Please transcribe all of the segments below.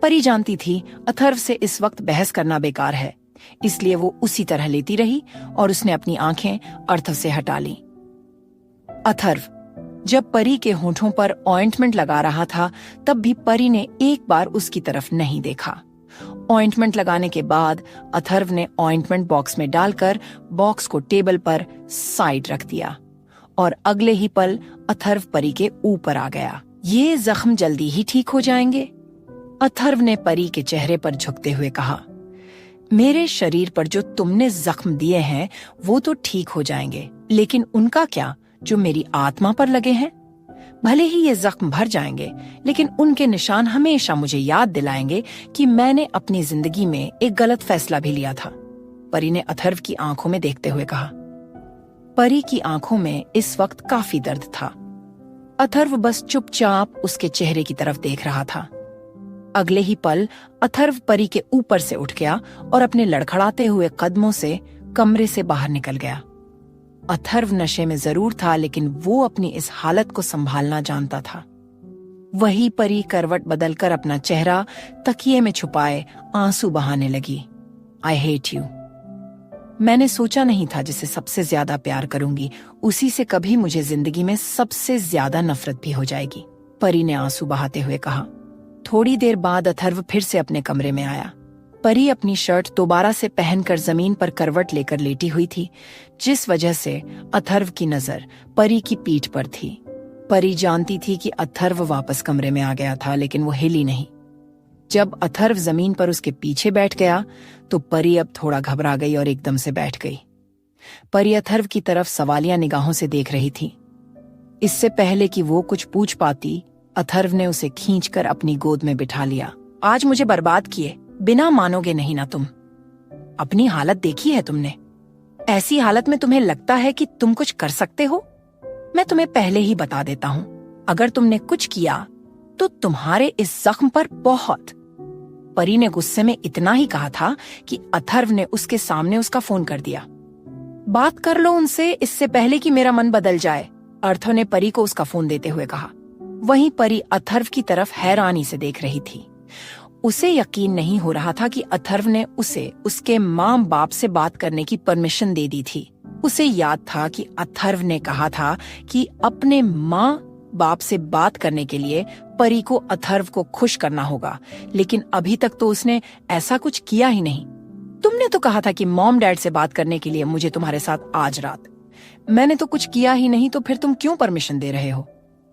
परी जानती थी अथर्व से इस वक्त बहस करना बेकार है, इसलिए वो उसी तरह लेती रही और उसने अपनी आंखें अथर्व से हटा ली। अथर्व जब परी के होठों पर ऑइंटमेंट लगा रहा था तब भी परी ने एक बार उसकी तरफ नहीं देखा। ऑइंटमेंट लगाने के बाद अथर्व ने ऑइंटमेंट बॉक्स में डालकर बॉक्स को टेबल पर साइड रख दिया और अगले ही पल अथर्व परी के ऊपर आ गया। ये जख्म जल्दी ही ठीक हो जाएंगे, अथर्व ने परी के चेहरे पर झुकते हुए कहा। मेरे शरीर पर जो तुमने जख्म दिए हैं वो तो ठीक हो जाएंगे, लेकिन उनका क्या जो मेरी आत्मा पर लगे हैं? भले ही ये जख्म भर जाएंगे, लेकिन उनके निशान हमेशा मुझे याद दिलाएंगे कि मैंने अपनी जिंदगी में एक गलत फैसला भी लिया था, परी ने अथर्व की आंखों में देखते हुए कहा। परी की आंखों में इस वक्त काफी दर्द था। अथर्व बस चुपचाप उसके चेहरे की तरफ देख रहा था। अगले ही पल अथर्व परी के ऊपर से उठ गया और अपने लड़खड़ाते हुए कदमों से कमरे से बाहर निकल गया। अथर्व नशे में जरूर था, लेकिन वो अपनी इस हालत को संभालना जानता था। वही परी करवट बदलकर अपना चेहरा तकिए में छुपाए आंसू बहाने लगी। आई हेट यू। मैंने सोचा नहीं था जिसे सबसे ज्यादा प्यार करूंगी, उसी से कभी मुझे जिंदगी में सबसे ज्यादा नफरत भी हो जाएगी, परी ने आंसू बहाते हुए कहा। थोड़ी देर बाद अथर्व फिर से अपने कमरे में आया। परी अपनी शर्ट दोबारा से पहनकर जमीन पर करवट लेकर लेटी हुई थी, जिस वजह से अथर्व की नजर परी की पीठ पर थी। परी जानती थी कि अथर्व वापस कमरे में आ गया था, लेकिन वो हिली नहीं। जब अथर्व जमीन पर उसके पीछे बैठ गया तो परी अब थोड़ा घबरा गई और एकदम से बैठ गई। परी अथर्व की तरफ सवालिया निगाहों से देख रही थी। इससे पहले कि वो कुछ पूछ पाती, अथर्व ने उसे खींचकर अपनी गोद में बिठा लिया। आज मुझे बर्बाद किए बिना मानोगे नहीं ना तुम। अपनी हालत देखी है तुमने? ऐसी हालत में तुम्हें लगता है कि तुम कुछ कर सकते हो? मैं तुम्हें पहले ही बता देता हूँ, अगर तुमने कुछ किया तो तुम्हारे इस जख्म पर बहुत। परी ने गुस्से में इतना ही कहा था कि अथर्व ने उसके सामने उसका फोन कर दिया। बात कर लो उनसे इससे पहले कि मेरा मन बदल जाए, अर्थव ने परी को उसका फोन देते हुए कहा। वहीं परी अथर्व की तरफ हैरानी से देख रही थी। उसे यकीन नहीं हो रहा था कि अथर्व ने उसे उसके माँ बाप से बात करने की परमिशन दे दी थी। उसे याद था कि अथर्व ने कहा था कि अपने माँ बाप से बात करने के लिए परी को अथर्व को खुश करना होगा, लेकिन अभी तक तो उसने ऐसा कुछ किया ही नहीं। तुमने तो कहा था कि मॉम डैड से बात करने के लिए मुझे तुम्हारे साथ आज रात। मैंने तो कुछ किया ही नहीं, तो फिर तुम क्यों परमिशन दे रहे हो?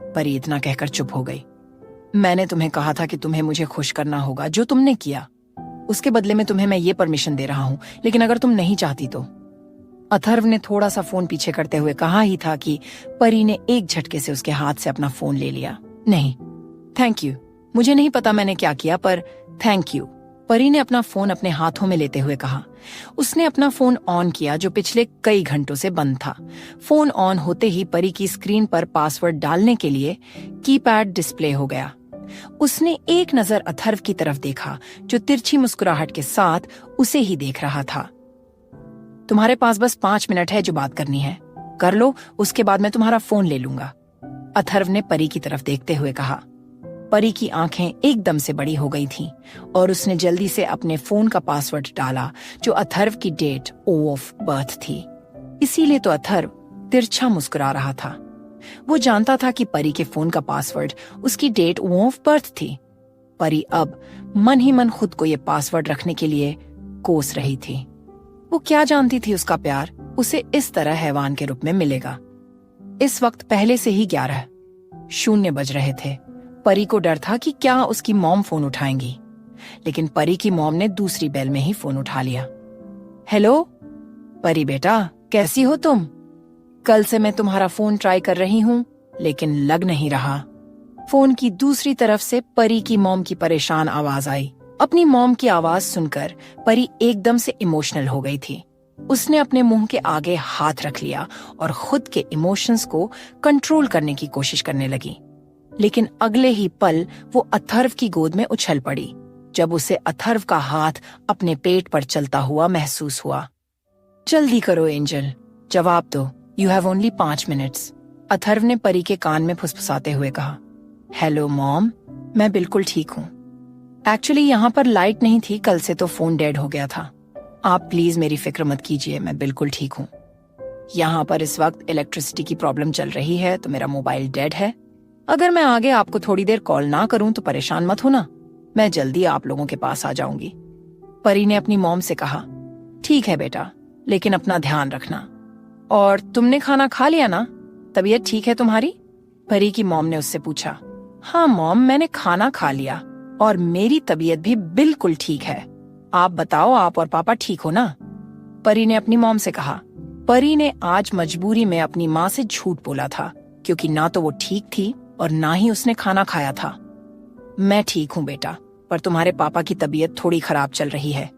परी इतना कहकर चुप हो गई। मैंने तुम्हें कहा था कि तुम्हें मुझे खुश करना होगा, जो तुमने किया। उसके बदले में तुम्हें मैं ये परमिशन दे रहा हूँ, लेकिन अगर तुम नहीं चाहती तो। अथर्व ने थोड़ा सा फोन पीछे करते हुए कहा ही था कि परी ने एक झटके से उसके हाथ से अपना फोन ले लिया। नहीं, थैंक यू। मुझे नहीं पता मैंने क्या किया, पर थैंक यू, परी ने अपना फोन अपने हाथों में लेते हुए कहा। उसने अपना फोन ऑन किया जो पिछले कई घंटों से बंद था। फोन ऑन होते ही परी की स्क्रीन पर पासवर्ड डालने के लिए कीपैड डिस्प्ले हो गया। उसने एक नजर अथर्व की तरफ देखा, जो तिरछी मुस्कुराहट के साथ उसे ही देख रहा था। तुम्हारे पास बस 5 मिनट है जो बात करनी है, कर लो, उसके बाद मैं तुम्हारा फोन ले लूंगा, अथर्व ने परी की तरफ देखते हुए कहा। परी की आंखें एकदम से बड़ी हो गई थीं और उसने जल्दी से अपने फोन का पासवर्ड डाला, जो अथर्व की डेट ऑफ बर्थ थी। इसीलिए तो अथर्व तिरछा मुस्कुरा रहा था। वो जानता था कि परी के फोन का पासवर्ड उसकी डेट ऑफ बर्थ थी। परी अब मन ही मन खुद को ये पासवर्ड रखने के लिए कोस रही थी। वो क्या जानती थी उसका प्यार उसे इस तरह हैवान के रूप में मिलेगा। इस वक्त पहले से ही 11:00 बज रहे थे। परी को डर था कि क्या उसकी मॉम फोन उठाएंगी, लेकिन परी की मॉम ने दूसरी बेल में ही फोन उठा लिया। हेलो परी बेटा, कैसी हो तुम? कल से मैं तुम्हारा फोन ट्राई कर रही हूँ, लेकिन लग नहीं रहा। फोन की दूसरी तरफ से परी की मॉम की परेशान आवाज आई। अपनी मॉम की आवाज सुनकर परी एकदम से इमोशनल हो गई थी। उसने अपने मुंह के आगे हाथ रख लिया और खुद के इमोशंस को कंट्रोल करने की कोशिश करने लगी। लेकिन अगले ही पल वो अथर्व की गोद में उछल पड़ी, जब उसे अथर्व का हाथ अपने पेट पर चलता हुआ महसूस हुआ। जल्दी करो एंजल, जवाब दो, you have only 5 minutes, Atharva ने परी के कान में फुसफुसाते हुए कहा। हेलो मॉम, मैं बिल्कुल ठीक हूँ। एक्चुअली यहाँ पर लाइट नहीं थी, कल से तो फोन डेड हो गया था। आप प्लीज मेरी फिक्र मत कीजिए, मैं बिल्कुल ठीक हूँ। यहाँ पर इस वक्त इलेक्ट्रिसिटी की प्रॉब्लम चल रही है तो मेरा मोबाइल डेड है। अगर मैं आगे आपको थोड़ी देर कॉल ना करूं तो परेशान मत होना, मैं जल्दी आप लोगों के पास आ जाऊंगी। परी ने अपनी मॉम से कहा, ठीक है बेटा, लेकिन अपना ध्यान रखना। और तुमने खाना खा लिया ना? तबीयत ठीक है तुम्हारी? परी की मॉम ने उससे पूछा। हाँ मॉम, मैंने खाना खा लिया और मेरी तबीयत भी बिल्कुल ठीक है। आप बताओ, आप और पापा ठीक हो ना? परी ने अपनी मॉम से कहा। परी ने आज मजबूरी में अपनी माँ से झूठ बोला था, क्योंकि ना तो वो ठीक थी और ना ही उसने खाना खाया था। मैं ठीक हूँ बेटा, पर तुम्हारे पापा की तबीयत थोड़ी खराब चल रही है,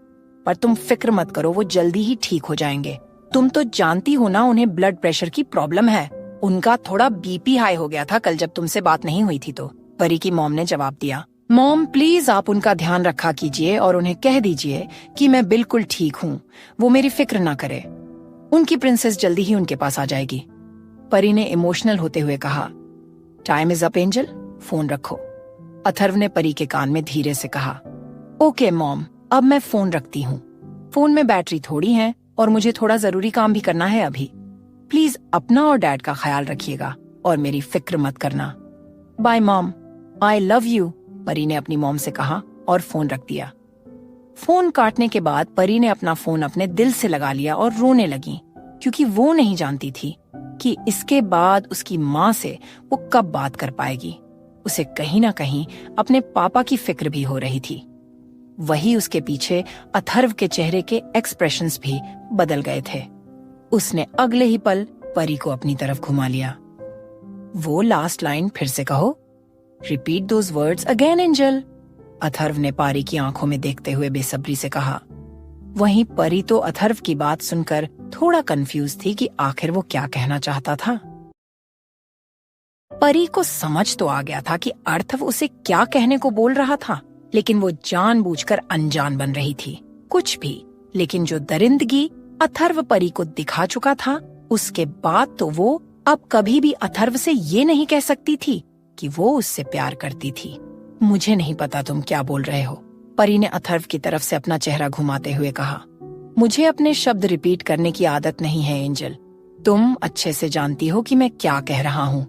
पर तुम फिक्र मत करो, वो जल्दी ही ठीक हो जाएंगे। तुम तो जानती हो ना, उन्हें ब्लड प्रेशर की प्रॉब्लम है। उनका थोड़ा बीपी हाई हो गया था कल जब तुमसे बात नहीं हुई थी तो। परी की मॉम ने जवाब दिया। मॉम प्लीज आप उनका ध्यान रखा कीजिए और उन्हें कह दीजिए कि मैं बिल्कुल ठीक हूँ, वो मेरी फिक्र ना करे। उनकी प्रिंसेस जल्दी ही उनके पास आ जाएगी। परी ने इमोशनल होते हुए कहा। Time is up angel, phone रखो। अथर्व ने परी के कान में धीरे से कहा। ओके मॉम, अब मैं फोन रखती हूँ। फोन में बैटरी थोड़ी है और मुझे थोड़ा जरूरी काम भी करना है अभी। प्लीज अपना और डैड का ख्याल रखिएगा और मेरी फिक्र मत करना। Bye mom, I love you, Pari ने अपनी मॉम से कहा और फोन रख दिया। फोन काटने के बाद परी ने अपना फोन अपने दिल से लगा लिया और रोने लगी, क्योंकि वो नहीं जानती थी कि इसके बाद उसकी माँ से वो कब बात कर पाएगी। उसे कहीं ना कहीं अपने पापा की फिक्र भी हो रही थी। वही उसके पीछे अथर्व के चेहरे के एक्सप्रेशंस भी बदल गए थे। उसने अगले ही पल परी को अपनी तरफ घुमा लिया। वो लास्ट लाइन फिर से कहो। Repeat those words again angel, Atharva ने परी की आंखों में देखते हुए बेसब्री से कहा। वहीं परी तो अथर्व की बात सुनकर थोड़ा कंफ्यूज थी कि आखिर वो क्या कहना चाहता था। परी को समझ तो आ गया था कि अथर्व उसे क्या कहने को बोल रहा था, लेकिन वो जानबूझकर अनजान बन रही थी कुछ भी। लेकिन जो दरिंदगी अथर्व परी को दिखा चुका था, उसके बाद तो वो अब कभी भी अथर्व से ये नहीं कह सकती थी कि वो उससे प्यार करती थी। मुझे नहीं पता तुम क्या बोल रहे हो, परी ने अथर्व की तरफ से अपना चेहरा घुमाते हुए कहा। मुझे अपने शब्द रिपीट करने की आदत नहीं है एंजल, तुम अच्छे से जानती हो कि मैं क्या कह रहा हूँ।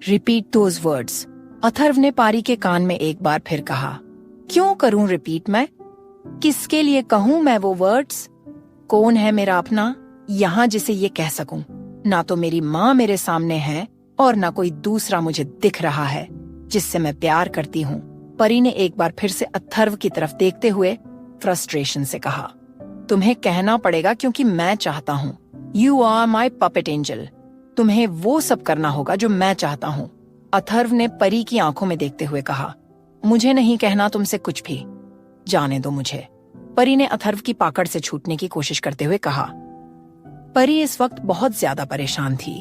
रिपीट दोज वर्ड्स, अथर्व ने परी के कान में एक बार फिर कहा। क्यों करूं रिपीट मैं? किसके लिए कहूं मैं वो वर्ड्स? कौन है मेरा अपना यहाँ जिसे ये कह सकूं? ना तो मेरी माँ मेरे सामने है और ना कोई दूसरा मुझे दिख रहा है जिससे मैं प्यार करती हूँ। परी ने एक बार फिर से अथर्व की तरफ देखते हुए फ्रस्ट्रेशन से कहा। तुम्हें कहना पड़ेगा क्योंकि मैं चाहता हूँ। You are my puppet angel, तुम्हें वो सब करना होगा जो मैं चाहता हूँ, अथर्व ने परी की आंखों में देखते हुए कहा। मुझे नहीं कहना तुमसे कुछ भी, जाने दो मुझे, परी ने अथर्व की पाकड़ से छूटने की कोशिश करते हुए कहा। परी इस वक्त बहुत ज्यादा परेशान थी।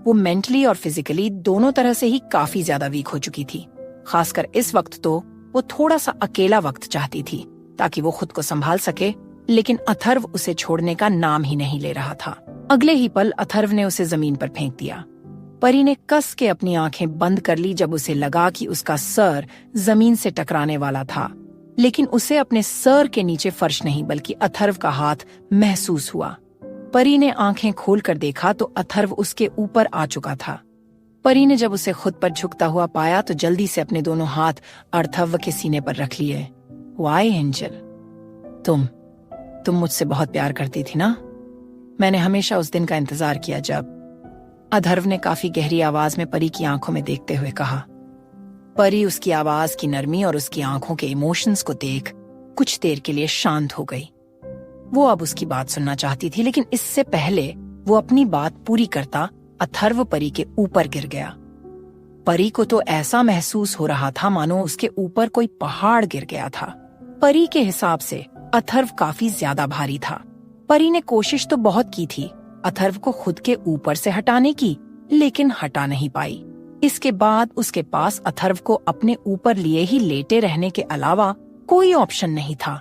वो मेंटली और फिजिकली दोनों तरह से ही काफी ज्यादा वीक हो चुकी थी। खासकर इस वक्त तो वो थोड़ा सा अकेला वक्त चाहती थी ताकि वो खुद को संभाल सके, लेकिन अथर्व उसे छोड़ने का नाम ही नहीं ले रहा था। अगले ही पल अथर्व ने उसे जमीन पर फेंक दिया। परी ने कस के अपनी आंखें बंद कर ली जब उसे लगा कि उसका सर जमीन से टकराने वाला था, लेकिन उसे अपने सर के नीचे फर्श नहीं बल्कि अथर्व का हाथ महसूस हुआ। परी ने आंखें खोलकर देखा तो अथर्व उसके ऊपर आ चुका था। परी ने जब उसे खुद पर झुकता हुआ पाया तो जल्दी से अपने दोनों हाथ अथर्व के सीने पर रख लिए। वाई एंजल, तुम मुझसे बहुत प्यार करती थी ना? मैंने हमेशा उस दिन का इंतजार किया जब, अथर्व ने काफी गहरी आवाज में परी की आंखों में देखते हुए कहा। परी उसकी आवाज की नरमी और उसकी आंखों के इमोशंस को देख कुछ देर के लिए शांत हो गई। वो अब उसकी बात सुनना चाहती थी, लेकिन इससे पहले वो अपनी बात पूरी करता अथर्व परी के ऊपर गिर गया। परी को तो ऐसा महसूस हो रहा था मानो उसके ऊपर कोई पहाड़ गिर गया था। परी के हिसाब से अथर्व काफी ज्यादा भारी था। परी ने कोशिश तो बहुत की थी अथर्व को खुद के ऊपर से हटाने की, लेकिन हटा नहीं पाई। इसके बाद उसके पास अथर्व को अपने ऊपर लिए ही लेटे रहने के अलावा कोई ऑप्शन नहीं था।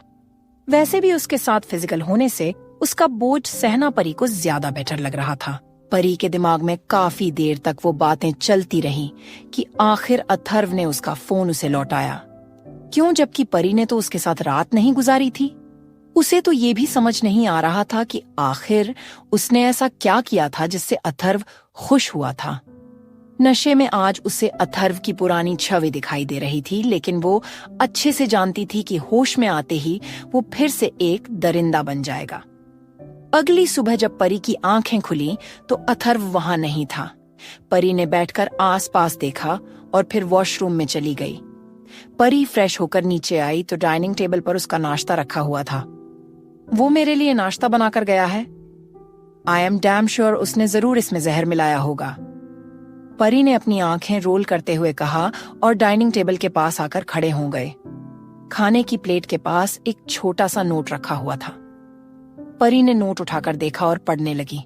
वैसे भी उसके साथ फिजिकल होने से उसका बोझ सहना परी को ज्यादा बेटर लग रहा था। परी के दिमाग में काफी देर तक वो बातें चलती रहीं कि आखिर अथर्व ने उसका फोन उसे लौटाया। क्यों, जबकि परी ने तो उसके साथ रात नहीं गुजारी थी। उसे तो ये भी समझ नहीं आ रहा था कि आखिर उसने ऐसा क्या किया था जिससे अथर्व खुश हुआ था। नशे में आज उसे अथर्व की पुरानी छवि दिखाई दे रही थी, लेकिन वो अच्छे से जानती थी कि होश में आते ही वो फिर से एक दरिंदा बन जाएगा। अगली सुबह जब परी की आंखें खुली तो अथर्व वहां नहीं था। परी ने बैठकर आसपास देखा और फिर वॉशरूम में चली गई। परी फ्रेश होकर नीचे आई तो डाइनिंग टेबल पर उसका नाश्ता रखा हुआ था। वो मेरे लिए नाश्ता बनाकर गया है। आई एम डैम श्योर उसने जरूर इसमें जहर मिलाया होगा। परी ने अपनी आंखें रोल करते हुए कहा और डाइनिंग टेबल के पास आकर खड़े हो गए। खाने की प्लेट के पास एक छोटा सा नोट रखा हुआ था। परी ने नोट उठाकर देखा और पढ़ने लगी।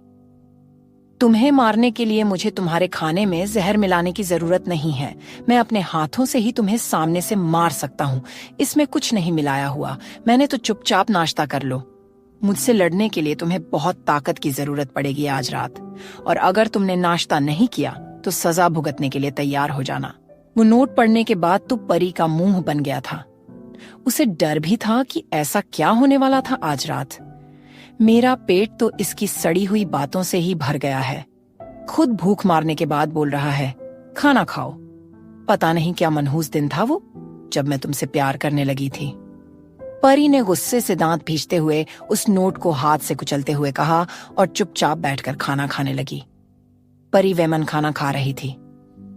तुम्हें मारने के लिए मुझे तुम्हारे खाने में जहर मिलाने की जरूरत नहीं है। मैं अपने हाथों से ही तुम्हें सामने से मार सकता हूँ। इसमें कुछ नहीं मिलाया हुआ। मैंने तो चुपचाप नाश्ता कर लो। मुझसे लड़ने के लिए तुम्हें बहुत ताकत की जरूरत पड़ेगी आज रात, और अगर तुमने नाश्ता नहीं किया तो सजा भुगतने के लिए तैयार हो जाना। वो नोट पढ़ने के बाद तो परी का मुंह बन गया था। उसे डर भी था कि ऐसा क्या होने वाला था आज रात। मेरा पेट तो इसकी सड़ी हुई बातों से ही भर गया है। खुद भूख मारने के बाद बोल रहा है खाना खाओ। पता नहीं क्या मनहूस दिन था वो, जब मैं तुमसे प्यार करने लगी थी। परी ने गुस्से से दांत भींचते हुए उस नोट को हाथ से कुचलते हुए कहा और चुपचाप बैठकर खाना खाने लगी। परी वेमन खाना खा रही थी।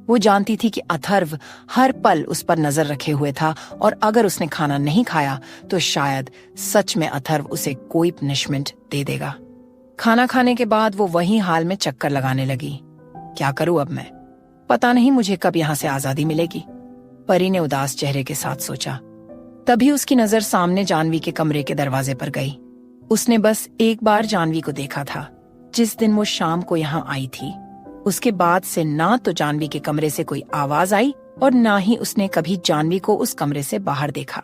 वो जानती थी कि अथर्व हर पल उस पर नजर रखे हुए था, और अगर उसने खाना नहीं खाया तो शायद सच में अथर्व उसे कोई पनिशमेंट दे देगा। खाना खाने के बाद वो वही हाल में चक्कर लगाने लगी। क्या करूं अब मैं? पता नहीं मुझे कब यहां से आजादी मिलेगी, परी ने उदास चेहरे के साथ सोचा। तभी उसकी नजर सामने जानवी के कमरे के दरवाजे पर गई। उसने बस एक बार जानवी को देखा था, जिस दिन वो शाम को यहाँ आई थी। उसके बाद से ना तो जानवी के कमरे से कोई आवाज आई और ना ही उसने कभी जानवी को उस कमरे से बाहर देखा।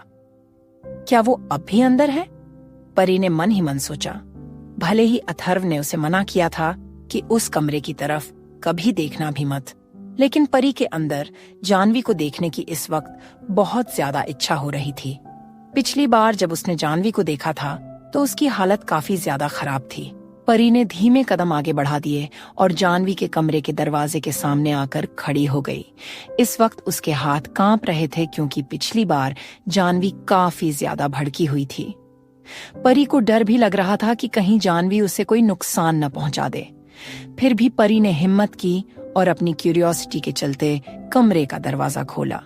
क्या वो अब भी अंदर है? परी ने मन ही मन सोचा। भले ही अथर्व ने उसे मना किया था कि उस कमरे की तरफ कभी देखना भी मत, लेकिन परी के अंदर जानवी को देखने की इस वक्त बहुत ज्यादा इच्छा हो रही थी। पिछली बार जब उसने जानवी को देखा था तो उसकी हालत काफी ज्यादा खराब थी। परी ने धीमे कदम आगे बढ़ा दिए और जानवी के कमरे के दरवाजे के सामने आकर खड़ी हो गई। इस वक्त उसके हाथ कांप रहे थे, क्योंकि पिछली बार जानवी काफी ज्यादा भड़की हुई थी। परी को डर भी लग रहा था कि कहीं जानवी उसे कोई नुकसान न पहुंचा दे। फिर भी परी ने हिम्मत की और अपनी क्यूरियोसिटी के चलते कमरे का दरवाजा खोला।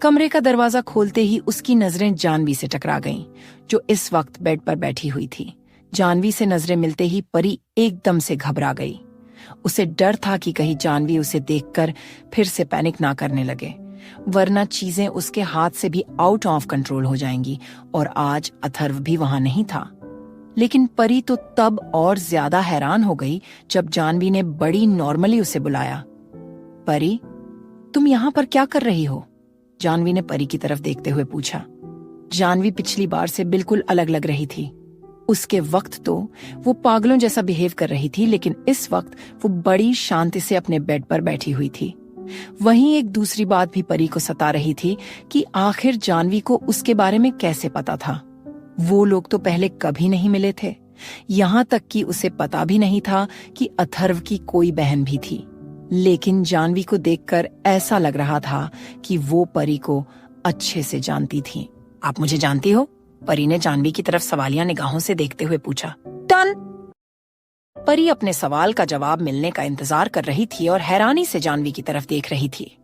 कमरे का दरवाजा खोलते ही उसकी नजरें जानवी से टकरा गईं, जो इस वक्त बेड पर बैठी हुई थी। जानवी से नजरें मिलते ही परी एकदम से घबरा गई। उसे डर था कि कहीं जानवी उसे देखकर फिर से पैनिक ना करने लगे, वरना चीजें उसके हाथ से भी आउट ऑफ कंट्रोल हो जाएंगी। और आज अथर्व भी वहां नहीं था। लेकिन परी तो तब और ज्यादा हैरान हो गई जब जानवी ने बड़ी नॉर्मली उसे बुलाया। परी, तुम यहाँ पर क्या कर रही हो? जानवी ने परी की तरफ देखते हुए पूछा। जानवी पिछली बार से बिल्कुल अलग लग रही थी। उसके वक्त तो वो पागलों जैसा बिहेव कर रही थी, लेकिन इस वक्त वो बड़ी शांति से अपने बेड पर बैठी हुई थी। वहीं एक दूसरी बात भी परी को सता रही थी कि आखिर जानवी को उसके बारे में कैसे पता था। वो लोग तो पहले कभी नहीं मिले थे। यहाँ तक कि उसे पता भी नहीं था कि अथर्व की कोई बहन भी थी। लेकिन जानवी को देखकर ऐसा लग रहा था कि वो परी को अच्छे से जानती थी। आप मुझे जानती हो? परी ने जानवी की तरफ सवालिया निगाहों से देखते हुए पूछा। टन! परी अपने सवाल का जवाब मिलने का इंतजार कर रही थी और हैरानी से जानवी की तरफ देख रही थी।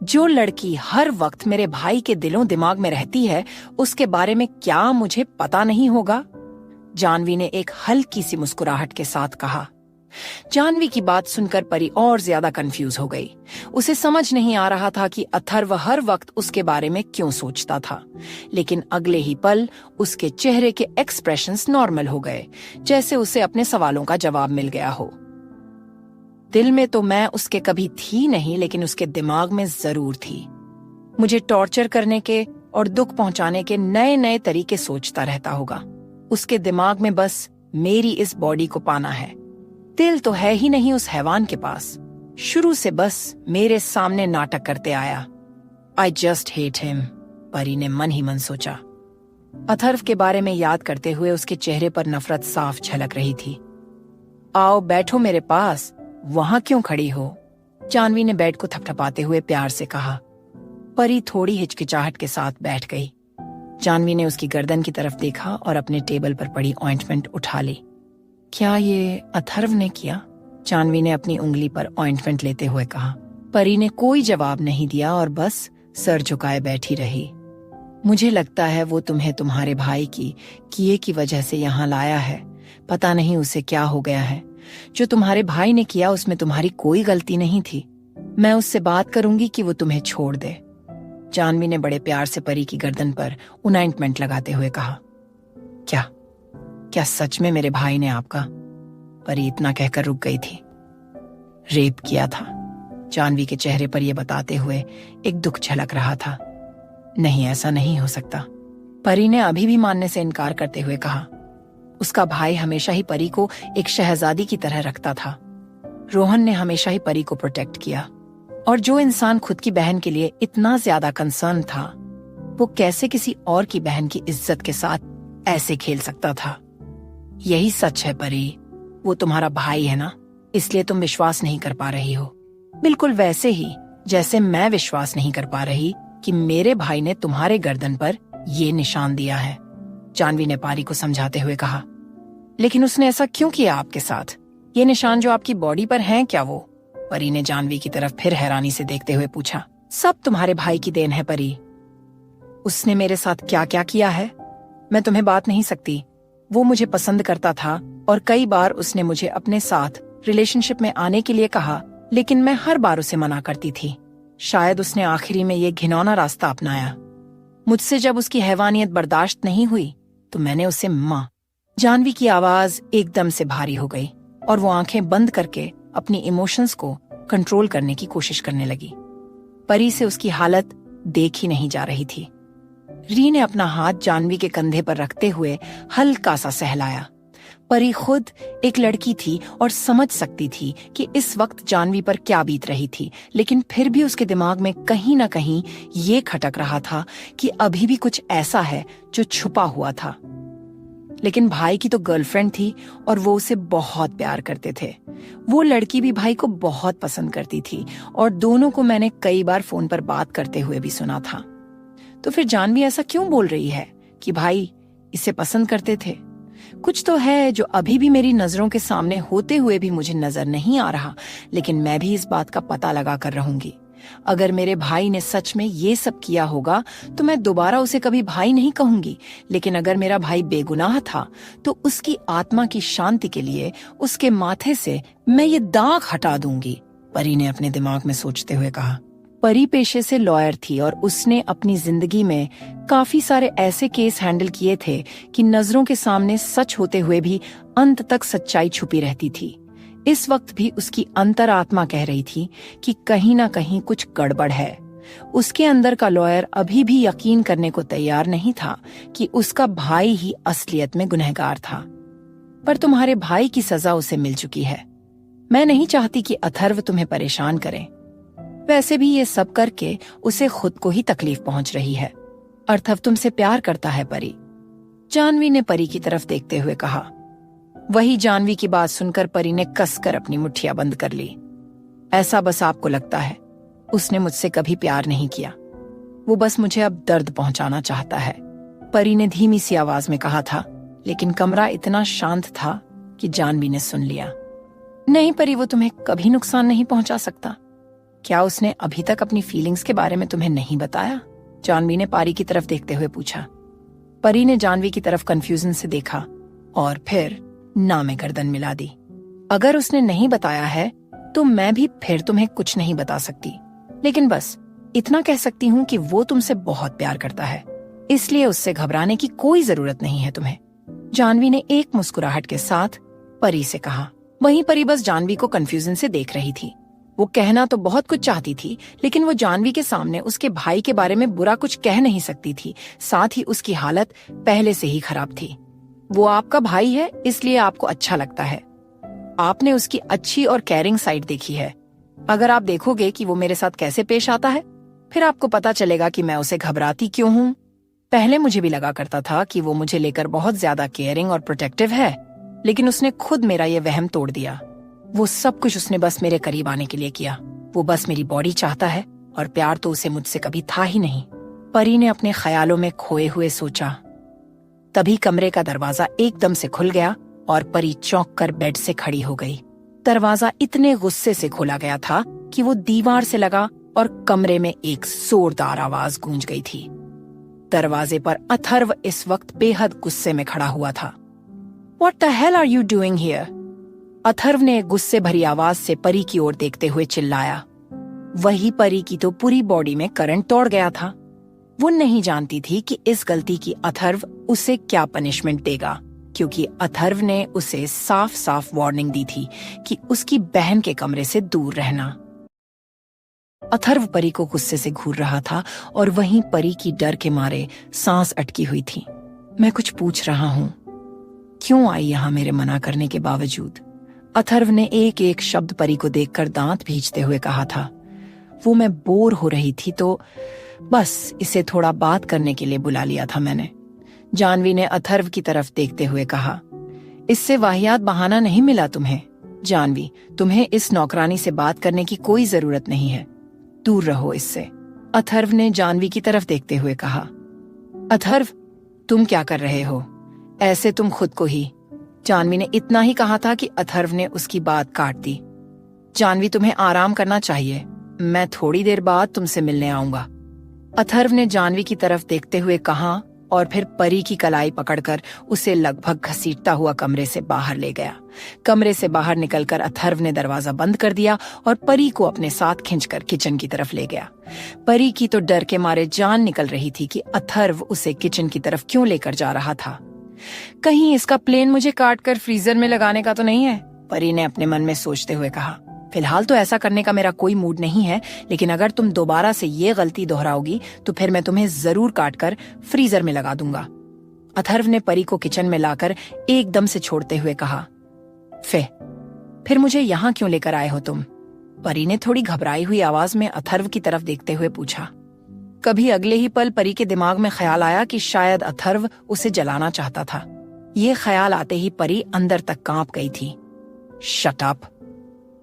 जो लड़की हर वक्त मेरे भाई के दिलों दिमाग में रहती है, उसके बारे में क्या मुझे पता नहीं होगा? जानवी ने एक हल्की सी मुस्कुराहट के साथ कहा। जानवी की बात सुनकर परी और ज्यादा कंफ्यूज हो गई। उसे समझ नहीं आ रहा था कि अथर्व हर वक्त उसके बारे में क्यों सोचता था, लेकिन अगले ही पल उसके चेहरे के एक्सप्रेशंस नॉर्मल हो गए, जैसे उसे अपने सवालों का जवाब मिल गया हो। दिल में तो मैं उसके कभी थी नहीं, लेकिन उसके दिमाग में जरूर थी। मुझे टॉर्चर करने के और दुख पहुंचाने के नए नए तरीके सोचता रहता होगा। उसके दिमाग में बस मेरी इस बॉडी को पाना है। दिल तो है ही नहीं उस हैवान के पास। शुरू से बस मेरे सामने नाटक करते आया। I just hate him. परी ने मन ही मन सोचा। अथर्व के बारे में याद करते हुए उसके चेहरे पर नफरत साफ झलक रही थी। आओ बैठो मेरे पास, वहां क्यों खड़ी हो? जानवी ने बेड को थपथपाते हुए प्यार से कहा। परी थोड़ी हिचकिचाहट के साथ बैठ गई। जानवी ने उसकी गर्दन की तरफ देखा और अपने टेबल पर पड़ी ऑइंटमेंट उठा ली। क्या ये अथर्व ने किया? जानवी ने अपनी उंगली पर ऑइंटमेंट लेते हुए कहा। परी ने कोई जवाब नहीं दिया और बस सर झुकाए बैठी रही। मुझे लगता है वो तुम्हें तुम्हारे भाई की किए की वजह से यहाँ लाया है। पता नहीं उसे क्या हो गया है। जो तुम्हारे भाई ने किया उसमें तुम्हारी कोई गलती नहीं थी। मैं उससे बात करूंगी कि वो तुम्हें छोड़ दे। जानवी ने बड़े प्यार से परी की गर्दन पर ऑइंटमेंट लगाते हुए कहा। क्या क्या सच में मेरे भाई ने आपका? परी इतना कहकर रुक गई थी। रेप किया था। जानवी के चेहरे पर यह बताते हुए एक दुख झलक रहा था। नहीं, ऐसा नहीं हो सकता। परी ने अभी भी मानने से इनकार करते हुए कहा। उसका भाई हमेशा ही परी को एक शहजादी की तरह रखता था। रोहन ने हमेशा ही परी को प्रोटेक्ट किया, और जो इंसान खुद की बहन के लिए इतना ज्यादा कंसर्न था, वो कैसे किसी और की बहन की इज्जत के साथ ऐसे खेल सकता था? यही सच है परी, वो तुम्हारा भाई है ना, इसलिए तुम विश्वास नहीं कर पा रही हो। बिल्कुल वैसे ही जैसे मैं विश्वास नहीं कर पा रही कि मेरे भाई ने तुम्हारे गर्दन पर ये निशान दिया है। जानवी ने परी को समझाते हुए कहा। लेकिन उसने ऐसा क्यों किया आपके साथ? ये निशान जो आपकी बॉडी पर हैं, क्या वो? परी ने जानवी की तरफ फिर हैरानी से देखते हुए पूछा। सब तुम्हारे भाई की देन है परी। उसने मेरे साथ क्या क्या किया है मैं तुम्हें बात नहीं सकती। वो मुझे पसंद करता था और कई बार उसने मुझे अपने साथ रिलेशनशिप में आने के लिए कहा, लेकिन मैं हर बार उसे मना करती थी। शायद उसने आखिरी में ये घिनौना रास्ता अपनाया। मुझसे जब उसकी हैवानियत बर्दाश्त नहीं हुई तो मैंने उसे माँ। जानवी की आवाज एकदम से भारी हो गई और वो आंखें बंद करके अपनी इमोशंस को कंट्रोल करने की कोशिश करने लगी। परी से उसकी हालत देख ही नहीं जा रही थी। री ने अपना हाथ जानवी के कंधे पर रखते हुए हल्का सा सहलाया। परी खुद एक लड़की थी और समझ सकती थी कि इस वक्त जानवी पर क्या बीत रही थी, लेकिन फिर भी उसके दिमाग में कहीं ना कहीं ये खटक रहा था कि अभी भी कुछ ऐसा है जो छुपा हुआ था। लेकिन भाई की तो गर्लफ्रेंड थी और वो उसे बहुत प्यार करते थे। वो लड़की भी भाई को बहुत पसंद करती थी और दोनों को मैंने कई बार फोन पर बात करते हुए भी सुना था। तो फिर जानवी ऐसा क्यों बोल रही है कि भाई इसे पसंद करते थे? कुछ तो है जो अभी भी मेरी नजरों के सामने होते हुए भी मुझे नजर नहीं आ रहा, लेकिन मैं भी इस बात का पता लगा कर रहूंगी। अगर मेरे भाई ने सच में ये सब किया होगा तो मैं दोबारा उसे कभी भाई नहीं कहूंगी, लेकिन अगर मेरा भाई बेगुनाह था तो उसकी आत्मा की शांति के लिए उसके माथे से मैं ये दाग हटा दूंगी। परी ने अपने दिमाग में सोचते हुए कहा। परी पेशे से लॉयर थी और उसने अपनी जिंदगी में काफी सारे ऐसे केस हैंडल किए थे कि नजरों के सामने सच होते हुए भी अंत तक सच्चाई छुपी रहती थी। इस वक्त भी उसकी अंतरात्मा कह रही थी कि कहीं ना कहीं कुछ गड़बड़ है। उसके अंदर का लॉयर अभी भी यकीन करने को तैयार नहीं था कि उसका भाई ही असलियत में गुनहगार था। पर तुम्हारे भाई की सजा उसे मिल चुकी है। मैं नहीं चाहती कि अथर्व तुम्हें परेशान करे। वैसे भी ये सब करके उसे खुद को ही तकलीफ पहुंच रही है। अथर्व तुमसे प्यार करता है परी। जानवी ने परी की तरफ देखते हुए कहा। वही जानवी की बात सुनकर परी ने कसकर अपनी मुट्ठियां बंद कर ली। ऐसा बस आपको लगता है। उसने मुझसे कभी प्यार नहीं किया। वो बस मुझे अब दर्द पहुंचाना चाहता है, परी ने धीमी सी आवाज में कहा था, लेकिन कमरा इतना शांत था कि जानवी ने सुन लिया। नहीं परी, वो तुम्हें कभी नुकसान नहीं पहुंचा सकता। क्या उसने अभी तक अपनी फीलिंग्स के बारे में तुम्हें नहीं बताया? जानवी ने परी की तरफ देखते हुए पूछा। परी ने जानवी की तरफ कंफ्यूजन से देखा और फिर ना में गर्दन मिला दी। अगर उसने नहीं बताया है तो मैं भी फिर तुम्हें कुछ नहीं बता सकती, लेकिन बस इतना कह सकती हूँ कि वो तुमसे बहुत प्यार करता है, इसलिए उससे घबराने की कोई जरूरत नहीं है तुम्हें। जानवी ने एक मुस्कुराहट के साथ परी से कहा। वहीं परी बस जानवी को कंफ्यूजन से देख रही थी। वो कहना तो बहुत कुछ चाहती थी, लेकिन वो जानवी के सामने उसके भाई के बारे में बुरा कुछ कह नहीं सकती थी। साथ ही उसकी हालत पहले से ही खराब थी। वो आपका भाई है इसलिए आपको अच्छा लगता है। आपने उसकी अच्छी और केयरिंग साइड देखी है। अगर आप देखोगे कि वो मेरे साथ कैसे पेश आता है फिर आपको पता चलेगा कि मैं उसे घबराती क्यों हूँ। पहले मुझे भी लगा करता था कि वो मुझे लेकर बहुत ज्यादा केयरिंग और प्रोटेक्टिव है, लेकिन उसने खुद मेरा ये वहम तोड़ दिया। वो सब कुछ उसने बस मेरे करीब आने के लिए किया। वो बस मेरी बॉडी चाहता है और प्यार तो उसे मुझसे कभी था ही नहीं। परी ने अपने ख्यालों में खोए हुए सोचा। तभी कमरे का दरवाजा एकदम से खुल गया और परी चौंक कर बेड से खड़ी हो गई। दरवाजा इतने गुस्से से खोला गया था कि वो दीवार से लगा और कमरे में एक जोरदार आवाज गूंज गई थी। दरवाजे पर अथर्व इस वक्त बेहद गुस्से में खड़ा हुआ था। What the hell are you doing here? Atharva ने गुस्से भरी आवाज से परी की ओर देखते हुए चिल्लाया। वही परी की तो पूरी बॉडी में करंट दौड़ गया था। वो नहीं जानती थी कि इस गलती की अथर्व उसे क्या पनिशमेंट देगा, क्योंकि अथर्व ने उसे साफ साफ वार्निंग दी थी कि उसकी बहन के कमरे से दूर रहना। अथर्व परी को गुस्से से घूर रहा था और वहीं परी की डर के मारे सांस अटकी हुई थी। मैं कुछ पूछ रहा हूं, क्यों आई यहां मेरे मना करने के बावजूद? अथर्व ने एक एक शब्द परी को देखकर दांत भींचते हुए कहा था। वो मैं बोर हो रही थी तो बस इसे थोड़ा बात करने के लिए बुला लिया था मैंने। जानवी ने अथर्व की तरफ देखते हुए कहा। इससे वाहियात बहाना नहीं मिला तुम्हें? जानवी, तुम्हें इस नौकरानी से बात करने की कोई जरूरत नहीं है, दूर रहो इससे। अथर्व ने जानवी की तरफ देखते हुए कहा। अथर्व, तुम क्या कर रहे हो? ऐसे तुम खुद को ही। जानवी ने इतना ही कहा था कि अथर्व ने उसकी बात काट दी। जानवी, तुम्हें आराम करना चाहिए, मैं थोड़ी देर बाद तुमसे मिलने आऊंगा। अथर्व ने जानवी की तरफ देखते हुए कहा और फिर परी की कलाई पकड़कर उसे लगभग घसीटता हुआ कमरे से बाहर ले गया। कमरे से बाहर निकलकर अथर्व ने दरवाजा बंद कर दिया और परी को अपने साथ खींचकर किचन की तरफ ले गया। परी की तो डर के मारे जान निकल रही थी कि अथर्व उसे किचन की तरफ क्यों लेकर जा रहा था। कहीं इसका प्लेन मुझे काटकर फ्रीजर में लगाने का तो नहीं है? परी ने अपने मन में सोचते हुए कहा। फिलहाल तो ऐसा करने का मेरा कोई मूड नहीं है, लेकिन अगर तुम दोबारा से ये गलती दोहराओगी तो फिर मैं तुम्हें जरूर काटकर फ्रीजर में लगा दूंगा। अथर्व ने परी को किचन में लाकर एकदम से छोड़ते हुए कहा। फिर मुझे यहाँ क्यों लेकर आए हो तुम? परी ने थोड़ी घबराई हुई आवाज में अथर्व की तरफ देखते हुए पूछा। कभी अगले ही पल परी के दिमाग में ख्याल आया कि शायद अथर्व उसे जलाना चाहता था। ये ख्याल आते ही परी अंदर तक कांप गई थी। Shut up!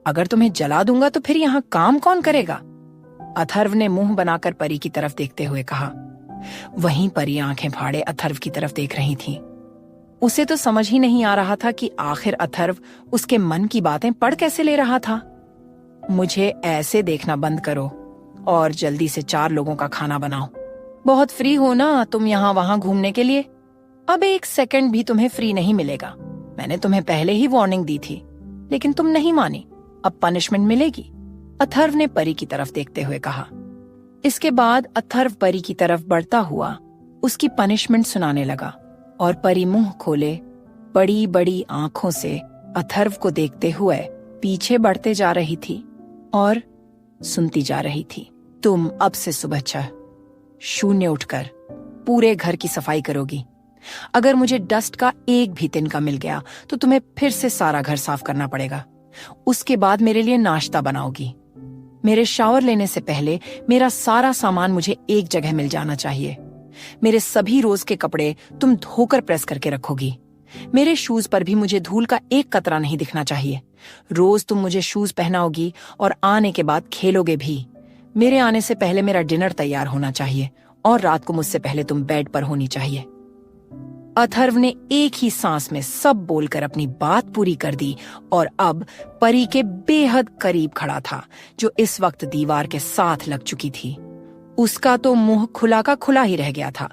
अगर तुम्हें जला दूंगा तो फिर यहाँ काम कौन करेगा? अथर्व ने मुंह बनाकर परी की तरफ देखते हुए कहा। वहीं परी आंखें फाड़े अथर्व की तरफ देख रही थी। उसे तो समझ ही नहीं आ रहा था कि आखिर अथर्व उसके मन की बातें पढ़ कैसे ले रहा था। मुझे ऐसे देखना बंद करो और जल्दी से 4 लोगों का खाना बनाओ। बहुत फ्री हो ना तुम यहाँ वहां घूमने के लिए? अब 1 सेकंड भी तुम्हें फ्री नहीं मिलेगा। मैंने तुम्हें पहले ही वार्निंग दी थी, लेकिन तुम नहीं मानी। अब पनिशमेंट मिलेगी, अथर्व ने परी की तरफ देखते हुए कहा। इसके बाद अथर्व परी की तरफ बढ़ता हुआ उसकी पनिशमेंट सुनाने लगा और परी मुंह खोले बड़ी बड़ी आंखों से अथर्व को देखते हुए पीछे बढ़ते जा रही थी और सुनती जा रही थी। तुम अब से सुबह 6:00 उठकर पूरे घर की सफाई करोगी। अगर मुझे डस्ट का एक भी तिनका मिल गया तो तुम्हें फिर से सारा घर साफ करना पड़ेगा। उसके बाद मेरे लिए नाश्ता बनाओगी। मेरे शावर लेने से पहले मेरा सारा सामान मुझे एक जगह मिल जाना चाहिए। मेरे सभी रोज के कपड़े तुम धोकर प्रेस करके रखोगी। मेरे शूज पर भी मुझे धूल का एक कतरा नहीं दिखना चाहिए। रोज तुम मुझे शूज पहनाओगी और आने के बाद खेलोगे भी। मेरे आने से पहले मेरा डिनर तैयार होना चाहिए और रात को मुझसे पहले तुम बेड पर होनी चाहिए। अथर्व ने एक ही सांस में सब बोलकर अपनी बात पूरी कर दी और अब परी के बेहद करीब खड़ा था, जो इस वक्त दीवार के साथ लग चुकी थी। उसका तो मुंह खुला का खुला ही रह गया था।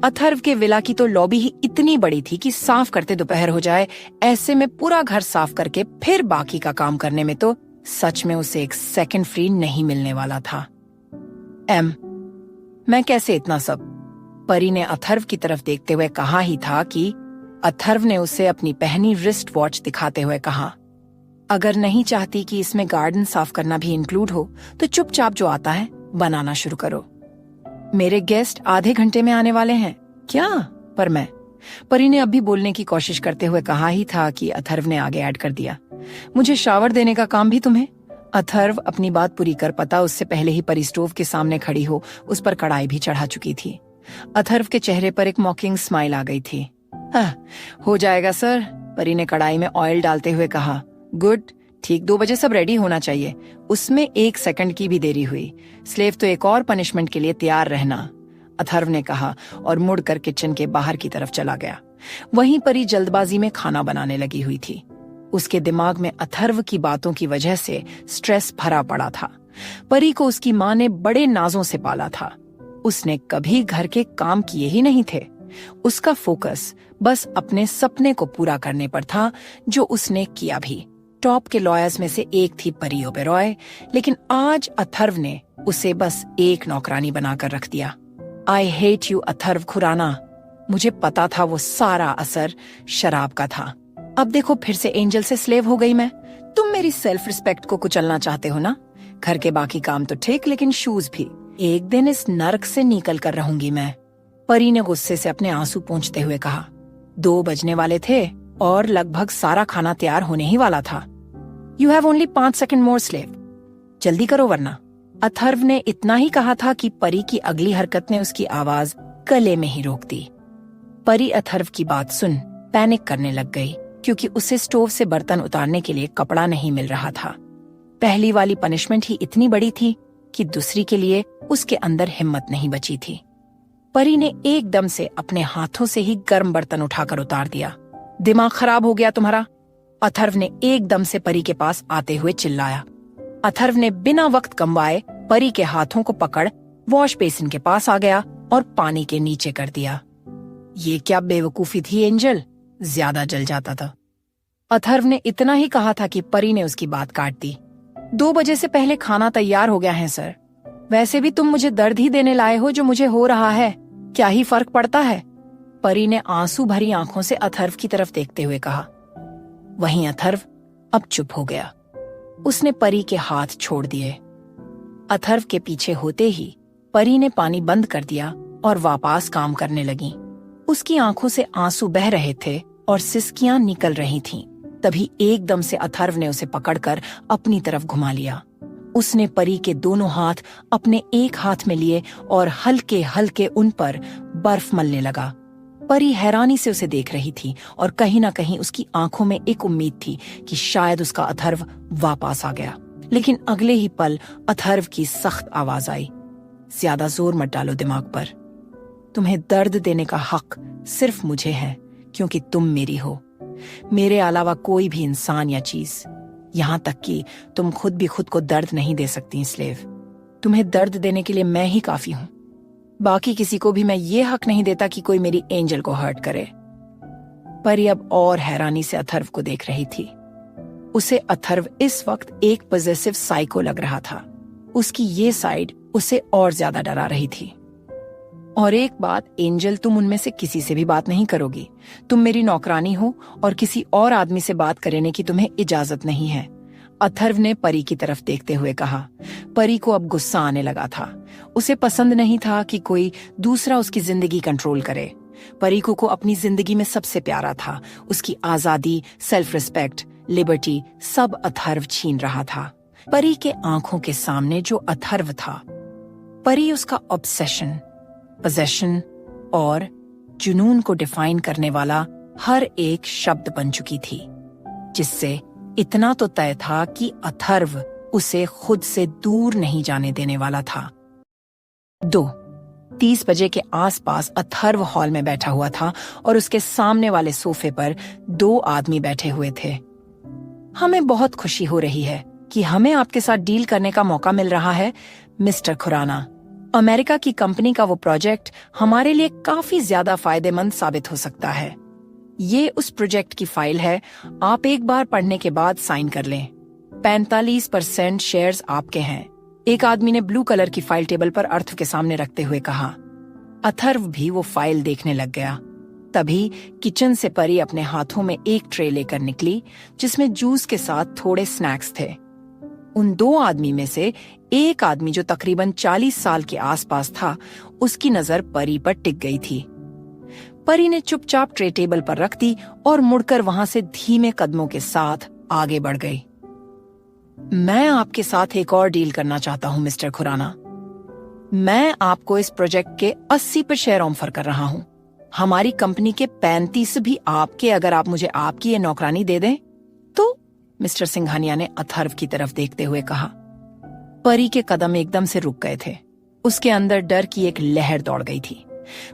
अथर्व के विला की तो लॉबी ही इतनी बड़ी थी कि साफ करते दोपहर हो जाए। ऐसे में पूरा घर साफ करके फिर बाकी का काम करने में तो सच में उसे 1 सेकंड फ्री नहीं मिलने वाला था। मैं कैसे इतना सब? परी ने अथर्व की तरफ देखते हुए कहा ही था कि अथर्व ने उसे अपनी पहनी रिस्ट वॉच दिखाते हुए कहा। अगर नहीं चाहती कि इसमें गार्डन साफ करना भी इंक्लूड हो तो चुपचाप जो आता है बनाना शुरू करो। मेरे गेस्ट आधे घंटे में आने वाले हैं। क्या? पर मैं, परी ने अब भी बोलने की कोशिश करते हुए कहा ही था कि अथर्व ने आगे ऐड कर दिया। मुझे शावर देने का काम भी तुम्हें? अथर्व अपनी बात पूरी कर पाता उससे पहले ही परी स्टोव के सामने खड़ी हो उस पर कढ़ाई भी चढ़ा चुकी थी। अथर्व के चेहरे पर एक मॉकिंग स्माइल आ गई थी। हो जाएगा सर, परी ने कढ़ाई में ऑयल डालते हुए कहा। गुड, ठीक 2 बजे सब रेडी होना चाहिए। उसमें 1 सेकंड की भी देरी हुई। स्लेव तो एक और पनिशमेंट के लिए तैयार रहना, अथर्व ने कहा और मुड़कर किचन के बाहर की तरफ चला गया। वहीं परी जल्दबाजी में खाना बनाने लगी हुई थी। उसके दिमाग में अथर्व की बातों की वजह से स्ट्रेस भरा पड़ा था। परी को उसकी माँ ने बड़े नाजों से पाला था। उसने कभी घर के काम किए ही नहीं थे। उसका फोकस बस अपने सपने को पूरा करने पर था, जो उसने किया भी। टॉप के लॉयर्स में से एक थी परी ओबेरॉय, लेकिन आज अथर्व ने उसे बस एक नौकरानी बनाकर रख दिया। I hate you Atharv Khurana. मुझे पता था वो सारा असर शराब का था। अब देखो फिर से एंजल से स्लेव हो गई मैं। तुम मेरी सेल्फ रिस्पेक्ट को कुचलना चाहते हो ना? घर के बाकी काम तो ठीक, लेकिन शूज भी। एक दिन इस नर्क से निकल कर रहूंगी मैं, परी ने गुस्से से अपने आंसू पोंछते हुए कहा। 2 बजने वाले थे और लगभग सारा खाना तैयार होने ही वाला था। You have only 5 second more slave, जल्दी करो वरना। अथर्व ने इतना ही कहा था कि परी की अगली हरकत ने उसकी आवाज गले में ही रोक दी। परी अथर्व की बात सुन पैनिक करने लग गई, क्योंकि उसे स्टोव से बर्तन उतारने के लिए कपड़ा नहीं मिल रहा था। पहली वाली पनिशमेंट ही इतनी बड़ी थी कि दूसरी के लिए उसके अंदर हिम्मत नहीं बची थी। परी ने एकदम से अपने हाथों से ही गर्म बर्तन उठाकर उतार दिया। दिमाग खराब हो गया तुम्हारा? अथर्व ने एकदम से परी के पास आते हुए चिल्लाया। अथर्व ने बिना वक्त गंवाए परी के हाथों को पकड़ वॉश बेसिन के पास आ गया और पानी के नीचे कर दिया। ये क्या बेवकूफी थी एंजल, ज्यादा जल जाता था। अथर्व ने इतना ही कहा था कि परी ने उसकी बात काट दी। 2 बजे से पहले खाना तैयार हो गया है सर। वैसे भी तुम मुझे दर्द ही देने लाए हो जो मुझे हो रहा है, क्या ही फर्क पड़ता है? परी ने आंसू भरी आंखों से अथर्व की तरफ देखते हुए कहा। वहीं अथर्व अब चुप हो गया। उसने परी के हाथ छोड़ दिए। अथर्व के पीछे होते ही परी ने पानी बंद कर दिया और वापस काम करने लगी। उसकी आंखों से आंसू बह रहे थे और सिसकियां निकल रही थीं। तभी एकदम से अथर्व ने उसे पकड़कर अपनी तरफ घुमा लिया। उसने परी के दोनों हाथ अपने एक हाथ में लिए और हल्के हल्के उन पर बर्फ मलने लगा। परी हैरानी से उसे देख रही थी और कहीं ना कहीं उसकी आंखों में एक उम्मीद थी कि शायद उसका अथर्व वापस आ गया। लेकिन अगले ही पल अथर्व की सख्त आवाज आई। ज्यादा जोर मत डालो दिमाग पर। तुम्हें दर्द देने का हक सिर्फ मुझे है, क्योंकि तुम मेरी हो। मेरे अलावा कोई भी इंसान या चीज, यहां तक कि तुम खुद भी खुद को दर्द नहीं दे सकती स्लेव। तुम्हें दर्द देने के लिए मैं ही काफी हूं। बाकी किसी को भी मैं ये हक नहीं देता कि कोई मेरी एंजल को हर्ट करे। परी अब और हैरानी से अथर्व को देख रही थी। उसे अथर्व इस वक्त एक पॉजेसिव साइको लग रहा था। उसकी ये साइड उसे और ज्यादा डरा रही थी। और एक बात एंजल, तुम उनमें से किसी से भी बात नहीं करोगी। तुम मेरी नौकरानी हो और किसी और आदमी से बात करने की तुम्हें इजाजत नहीं है, अथर्व ने परी की तरफ देखते हुए कहा। परी को अब गुस्सा आने लगा था। उसे पसंद नहीं था कि कोई दूसरा उसकी जिंदगी कंट्रोल करे। परी को अपनी जिंदगी में सबसे प्यारा था। उसकी आजादी, सेल्फ रिस्पेक्ट, लिबर्टी सब अथर्व छीन रहा था। परी के आंखों के सामने जो अथर्व था, परी उसका ऑब्सेशन, पोजेशन और जुनून को डिफाइन करने वाला हर एक शब्द बन चुकी थी, जिससे इतना तो तय था कि अथर्व उसे खुद से दूर नहीं जाने देने वाला था। 2:30 बजे के आसपास अथर्व हॉल में बैठा हुआ था और उसके सामने वाले सोफे पर 2 आदमी बैठे हुए थे। हमें बहुत खुशी हो रही है कि हमें आपके साथ डील करने का मौका मिल रहा है, मिस्टर खुराना। अमेरिका की कंपनी का वो प्रोजेक्ट हमारे लिए काफी ज्यादा फायदेमंद साबित हो सकता है। ये उस प्रोजेक्ट की फाइल है, आप एक बार पढ़ने के बाद साइन कर लें। 45% शेयर्स आपके हैं। एक आदमी ने ब्लू कलर की फाइल टेबल पर अर्थव के सामने रखते हुए कहा। अथर्व भी वो फाइल देखने लग गया। तभी किचन से परी अपने हाथों में एक ट्रे लेकर निकली, जिसमें जूस के साथ थोड़े स्नैक्स थे। उन 2 आदमी में से एक आदमी, जो तकरीबन 40 साल के आसपास था, उसकी नजर परी पर टिक गई थी। परी ने चुपचाप ट्रे टेबल पर रख दी और मुड़कर वहां से धीमे कदमों के साथ आगे बढ़ गई। मैं आपके साथ एक और डील करना चाहता हूं मिस्टर खुराना। मैं आपको इस प्रोजेक्ट के 80 शेयर ऑफर कर रहा हूं। हमारी कंपनी के 35 भी आपके, अगर आप मुझे आपकी ये नौकरानी दे दें तो। मिस्टर सिंघानिया ने अथर्व की तरफ देखते हुए कहा। परी के कदम एकदम से रुक गए थे। उसके अंदर डर की एक लहर दौड़ गई थी।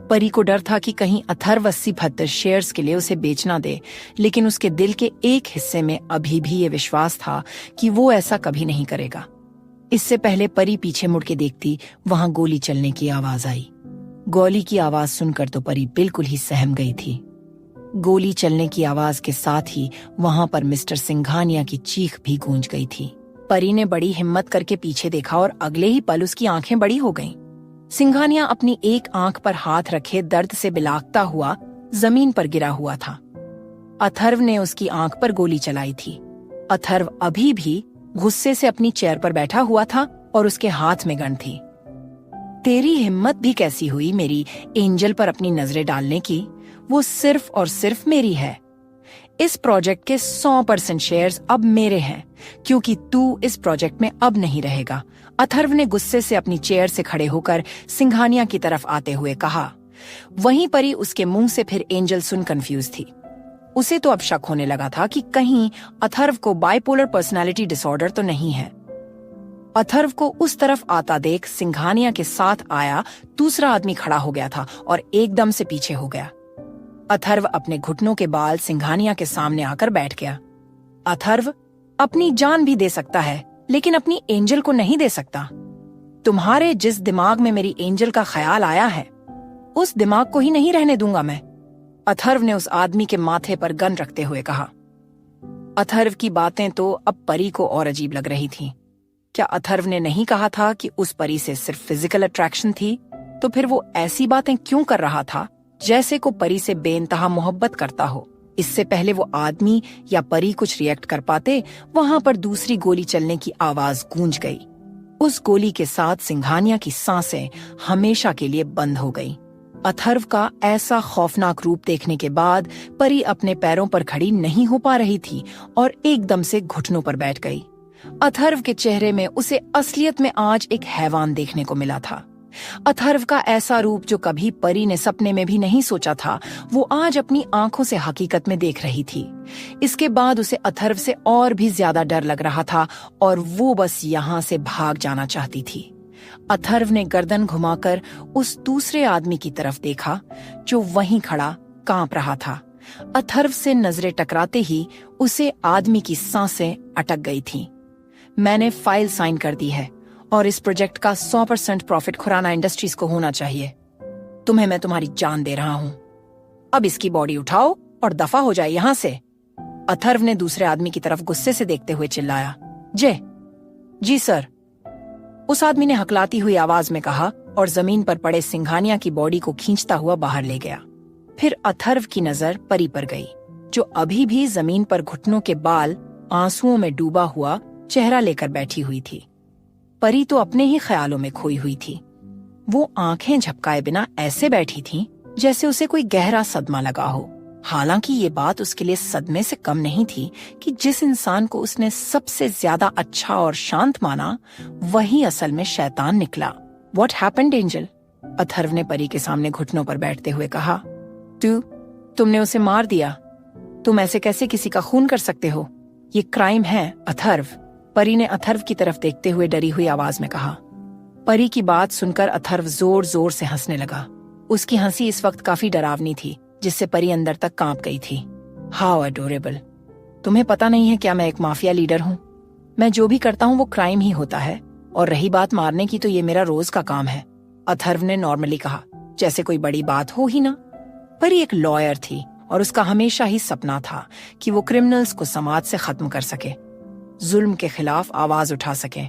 परी को डर था कि कहीं अथर्व 80 शेयर्स के लिए उसे बेचना दे, लेकिन उसके दिल के एक हिस्से में अभी भी ये विश्वास था कि वो ऐसा कभी नहीं करेगा। इससे पहले परी पीछे मुड़ के देखती, वहां गोली चलने की आवाज आई। गोली की आवाज सुनकर तो परी बिल्कुल ही सहम गई थी। गोली चलने की आवाज के साथ ही वहां पर मिस्टर सिंघानिया की चीख भी गूंज गई थी। परी ने बड़ी हिम्मत करके पीछे देखा और अगले ही पल उसकी आंखें बड़ी हो गईं। सिंघानिया अपनी एक आंख पर हाथ रखे दर्द से बिलाकता हुआ जमीन पर गिरा हुआ था। अथर्व ने उसकी आंख पर गोली चलाई थी। अथर्व अभी भी गुस्से से अपनी चेयर पर बैठा हुआ था और उसके हाथ में गन थी। तेरी हिम्मत भी कैसी हुई मेरी एंजल पर अपनी नजरें डालने की? वो सिर्फ और सिर्फ मेरी है। इस प्रोजेक्ट के 100% शेयर्स अब मेरे हैं, क्योंकि तू इस प्रोजेक्ट में अब नहीं रहेगा। अथर्व ने गुस्से से अपनी चेयर से खड़े होकर सिंघानिया की तरफ आते हुए कहा। वहीं परी उसके मुंह से फिर एंजल सुन कंफ्यूज थी। उसे तो अब शक होने लगा था कि कहीं अथर्व को बाइपोलर पर्सनालिटी डिसऑर्डर तो नहीं है। अथर्व को उस तरफ आता देख सिंघानिया के साथ आया दूसरा आदमी खड़ा हो गया था और एकदम से पीछे हो गया। अथर्व अपने घुटनों के बाल सिंघानिया के सामने आकर बैठ गया। अथर्व अपनी जान भी दे सकता है, लेकिन अपनी एंजल को नहीं दे सकता। तुम्हारे जिस दिमाग में मेरी एंजल का ख्याल आया है, उस दिमाग को ही नहीं रहने दूंगा मैं। अथर्व ने उस आदमी के माथे पर गन रखते हुए कहा। अथर्व की बातें तो अब परी को और अजीब लग रही थीं। क्या अथर्व ने नहीं कहा था कि उस परी से सिर्फ फिजिकल अट्रैक्शन थी? तो फिर वो ऐसी बातें क्यों कर रहा था जैसे को परी से बेइंतहा मोहब्बत करता हो? इससे पहले वो आदमी या परी कुछ रिएक्ट कर पाते, वहां पर दूसरी गोली चलने की आवाज गूंज गई। उस गोली के साथ सिंघानिया की सांसें हमेशा के लिए बंद हो गई। अथर्व का ऐसा खौफनाक रूप देखने के बाद परी अपने पैरों पर खड़ी नहीं हो पा रही थी और एकदम से घुटनों पर बैठ गई। अथर्व के चेहरे में उसे असलियत में आज एक हैवान देखने को मिला था। अथर्व का ऐसा रूप जो कभी परी ने सपने में भी नहीं सोचा था, वो आज अपनी आंखों से हकीकत में देख रही थी। इसके बाद उसे अथर्व से और भी ज्यादा डर लग रहा था और वो बस यहाँ से भाग जाना चाहती थी। अथर्व ने गर्दन घुमाकर उस दूसरे आदमी की तरफ देखा जो वहीं खड़ा कांप रहा था। अथर्व से नजरें टकराते ही उसे आदमी की सांसें अटक गई थीं। मैंने फाइल साइन कर दी है और इस प्रोजेक्ट का 100% प्रॉफिट खुराना इंडस्ट्रीज को होना चाहिए। तुम्हें मैं तुम्हारी जान दे रहा हूं। अब इसकी बॉडी उठाओ और दफा हो जाए यहां से। अथर्व ने दूसरे आदमी की तरफ गुस्से से देखते हुए चिल्लाया। जी सर, उस आदमी ने हकलाती हुई आवाज में कहा और जमीन पर पड़े सिंघानिया की बॉडी को खींचता हुआ बाहर ले गया। फिर अथर्व की नजर परी पर गई, जो अभी भी जमीन पर घुटनों के बाल आंसुओं में डूबा हुआ चेहरा लेकर बैठी हुई थी। परी तो अपने ही ख्यालों में खोई हुई थी। वो आंखें झपकाए बिना ऐसे बैठी थी जैसे उसे कोई गहरा सदमा लगा हो। हालांकि ये बात उसके लिए सदमे से कम नहीं थी कि जिस इंसान को उसने सबसे ज्यादा अच्छा और शांत माना, वही असल में शैतान निकला। What happened, angel? अथर्व ने परी के सामने घुटनों पर बैठते हुए कहा। तुमने उसे मार दिया। तुम ऐसे कैसे किसी का खून कर सकते हो? ये क्राइम है अथर्व। परी ने अथर्व की तरफ देखते हुए डरी हुई आवाज में कहा। परी की बात सुनकर अथर्व जोर जोर से हंसने लगा। उसकी हंसी इस वक्त काफी डरावनी थी, जिससे परी अंदर तक कांप गई थी। How adorable. तुम्हें पता नहीं है क्या मैं एक माफिया लीडर हूँ? मैं जो भी करता हूँ वो क्राइम ही होता है, और रही बात मारने की तो ये मेरा रोज का काम है। अथर्व ने नॉर्मली कहा, जैसे कोई बड़ी बात हो ही ना। परी एक लॉयर थी और उसका हमेशा ही सपना था कि वो क्रिमिनल्स को समाज से खत्म कर सके, जुल्म के खिलाफ आवाज उठा सके।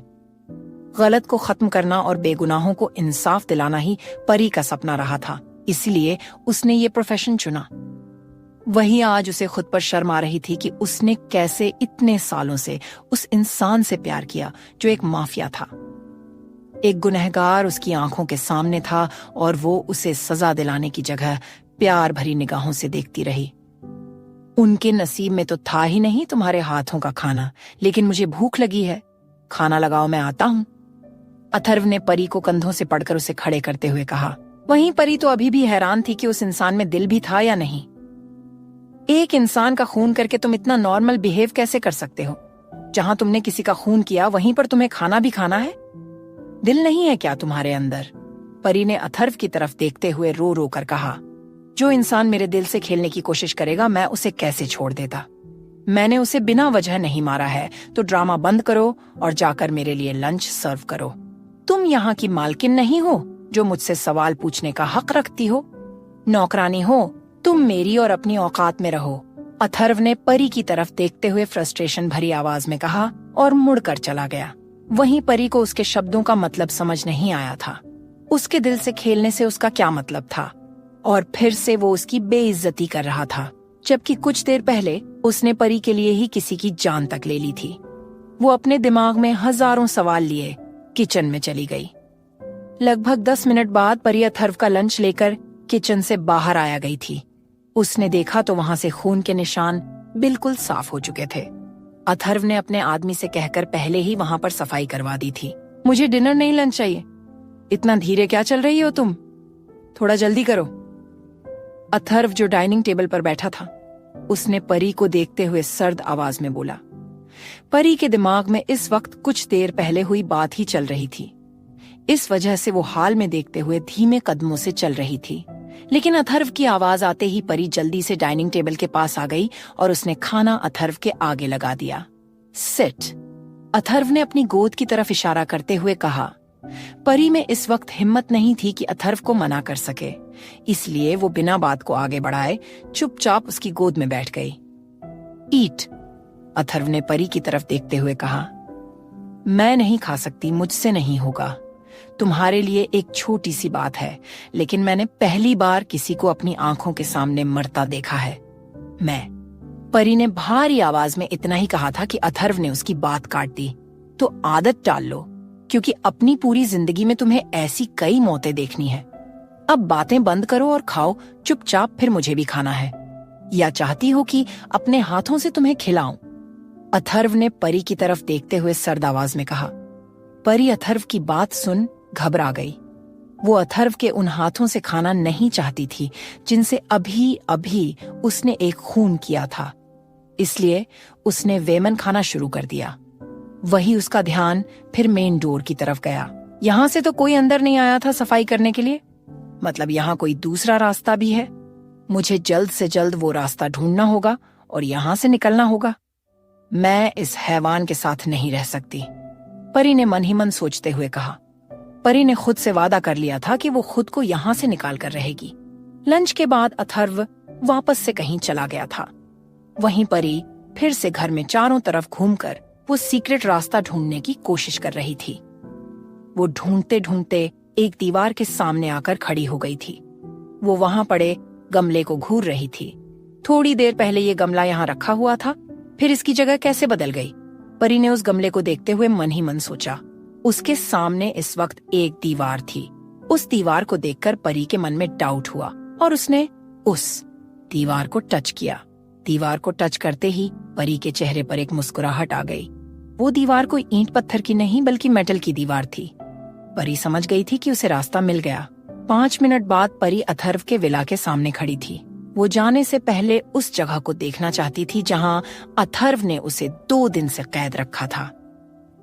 गलत को खत्म करना और बेगुनाहों को इंसाफ दिलाना ही परी का सपना रहा था, इसलिए उसने ये प्रोफेशन चुना। वही आज उसे खुद पर शर्म आ रही थी कि उसने कैसे इतने सालों से उस इंसान से प्यार किया जो एक माफिया था। एक गुनहगार उसकी आंखों के सामने था और वो उसे सजा दिलाने की जगह प्यार भरी निगाहों से देखती रही। उनके नसीब में तो था ही नहीं तुम्हारे हाथों का खाना, लेकिन मुझे भूख लगी है, खाना लगाओ, मैं आता हूँ। अथर्व ने परी को कंधों से पकड़कर उसे खड़े करते हुए कहा। वहीं परी तो अभी भी हैरान थी कि उस इंसान में दिल भी था या नहीं। एक इंसान का खून करके तुम इतना नॉर्मल बिहेव कैसे कर सकते हो? जहां तुमने किसी का खून किया वहीं पर तुम्हें खाना भी खाना है? दिल नहीं है क्या तुम्हारे अंदर? परी ने अथर्व की तरफ देखते हुए रो रो कर कहा। जो इंसान मेरे दिल से खेलने की कोशिश करेगा मैं उसे कैसे छोड़ देता? मैंने उसे बिना वजह नहीं मारा है, तो ड्रामा बंद करो और जाकर मेरे लिए लंच सर्व करो। तुम यहाँ की मालकिन नहीं हो जो मुझसे सवाल पूछने का हक रखती हो। नौकरानी हो, तुम मेरी और अपनी औकात में रहो। अथर्व ने परी की तरफ देखते हुए फ्रस्ट्रेशन भरी आवाज में कहा और मुड़कर चला गया। वहीं परी को उसके शब्दों का मतलब समझ नहीं आया था। उसके दिल से खेलने से उसका क्या मतलब था? और फिर से वो उसकी बेइज्जती कर रहा था, जबकि कुछ देर पहले उसने परी के लिए ही किसी की जान तक ले ली थी। वो अपने दिमाग में हजारों सवाल लिए किचन में चली गई। लगभग 10 मिनट बाद परी अथर्व का लंच लेकर किचन से बाहर आया गई थी। उसने देखा तो वहां से खून के निशान बिल्कुल साफ हो चुके थे। अथर्व ने अपने आदमी से कहकर पहले ही वहां पर सफाई करवा दी थी। मुझे डिनर नहीं, लंच चाहिए। इतना धीरे क्या चल रही हो तुम? थोड़ा जल्दी करो। अथर्व जो डाइनिंग टेबल पर बैठा था, उसने परी को देखते हुए सर्द आवाज में बोला। परी के दिमाग में इस वक्त कुछ देर पहले हुई बात ही चल रही थी। इस वजह से वो हाल में देखते हुए धीमे कदमों से चल रही थी। लेकिन अथर्व की आवाज आते ही परी जल्दी से डाइनिंग टेबल के पास आ गई और उसने खाना अथर्व के आगे लगा दिया। सिट। अथर्व ने अपनी गोद की तरफ इशारा करते हुए कहा। परी में इस वक्त हिम्मत नहीं थी कि अथर्व को मना कर सके, इसलिए वो बिना बात को आगे बढ़ाए चुपचाप उसकी गोद में बैठ गई। ईट। अथर्व ने परी की तरफ देखते हुए कहा। मैं नहीं खा सकती, मुझसे नहीं होगा। तुम्हारे लिए एक छोटी सी बात है, लेकिन मैंने पहली बार किसी को अपनी आंखों के सामने मरता देखा है। परी ने भारी आवाज में इतना ही कहा था कि अथर्व ने उसकी बात काट दी। तो आदत टाल लो, क्योंकि अपनी पूरी जिंदगी में तुम्हें ऐसी कई मौतें देखनी है। अब बातें बंद करो और खाओ चुपचाप, फिर मुझे भी खाना है। या चाहती हो कि अपने हाथों से तुम्हें खिलाऊं? अथर्व ने परी की तरफ देखते हुए सर्द आवाज में कहा। परी अथर्व की बात सुन घबरा गई। वो अथर्व के उन हाथों से खाना नहीं चाहती थी जिनसे अभी अभी उसने एक खून किया था, इसलिए उसने वेमन खाना शुरू कर दिया। वही उसका ध्यान फिर मेन डोर की तरफ गया। यहां से तो कोई अंदर नहीं आया था सफाई करने के लिए, मतलब यहाँ कोई दूसरा रास्ता भी है। मुझे जल्द से जल्द वो रास्ता ढूंढना होगा और यहाँ से निकलना होगा। मैं इस हैवान के साथ नहीं रह सकती, परी ने मन ही मन सोचते हुए कहा। परी ने खुद से वादा कर लिया था कि वो खुद को यहाँ से निकाल कर रहेगी। लंच के बाद अथर्व वापस से कहीं चला गया था। वहीं परी फिर से घर में चारों तरफ घूमकर वो सीक्रेट रास्ता ढूंढने की कोशिश कर रही थी। वो ढूंढते ढूंढते एक दीवार के सामने आकर खड़ी हो गई थी। वो वहां पड़े गमले को घूर रही थी। थोड़ी देर पहले ये गमला यहाँ रखा हुआ था, फिर इसकी जगह कैसे बदल गई? परी ने उस गमले को देखते हुए मन ही मन सोचा। उसके सामने इस वक्त एक दीवार थी। उस दीवार को देखकर परी के मन में डाउट हुआ और उसने उस दीवार को टच किया। दीवार को टच करते ही परी के चेहरे पर एक मुस्कुराहट आ गई। वो दीवार कोई ईंट पत्थर की नहीं बल्कि मेटल की दीवार थी। परी समझ गई थी कि उसे रास्ता मिल गया। 5 मिनट बाद परी अथर्व के विला के सामने खड़ी थी। वो जाने से पहले उस जगह को देखना चाहती थी जहां अथर्व ने उसे 2 दिन से कैद रखा था।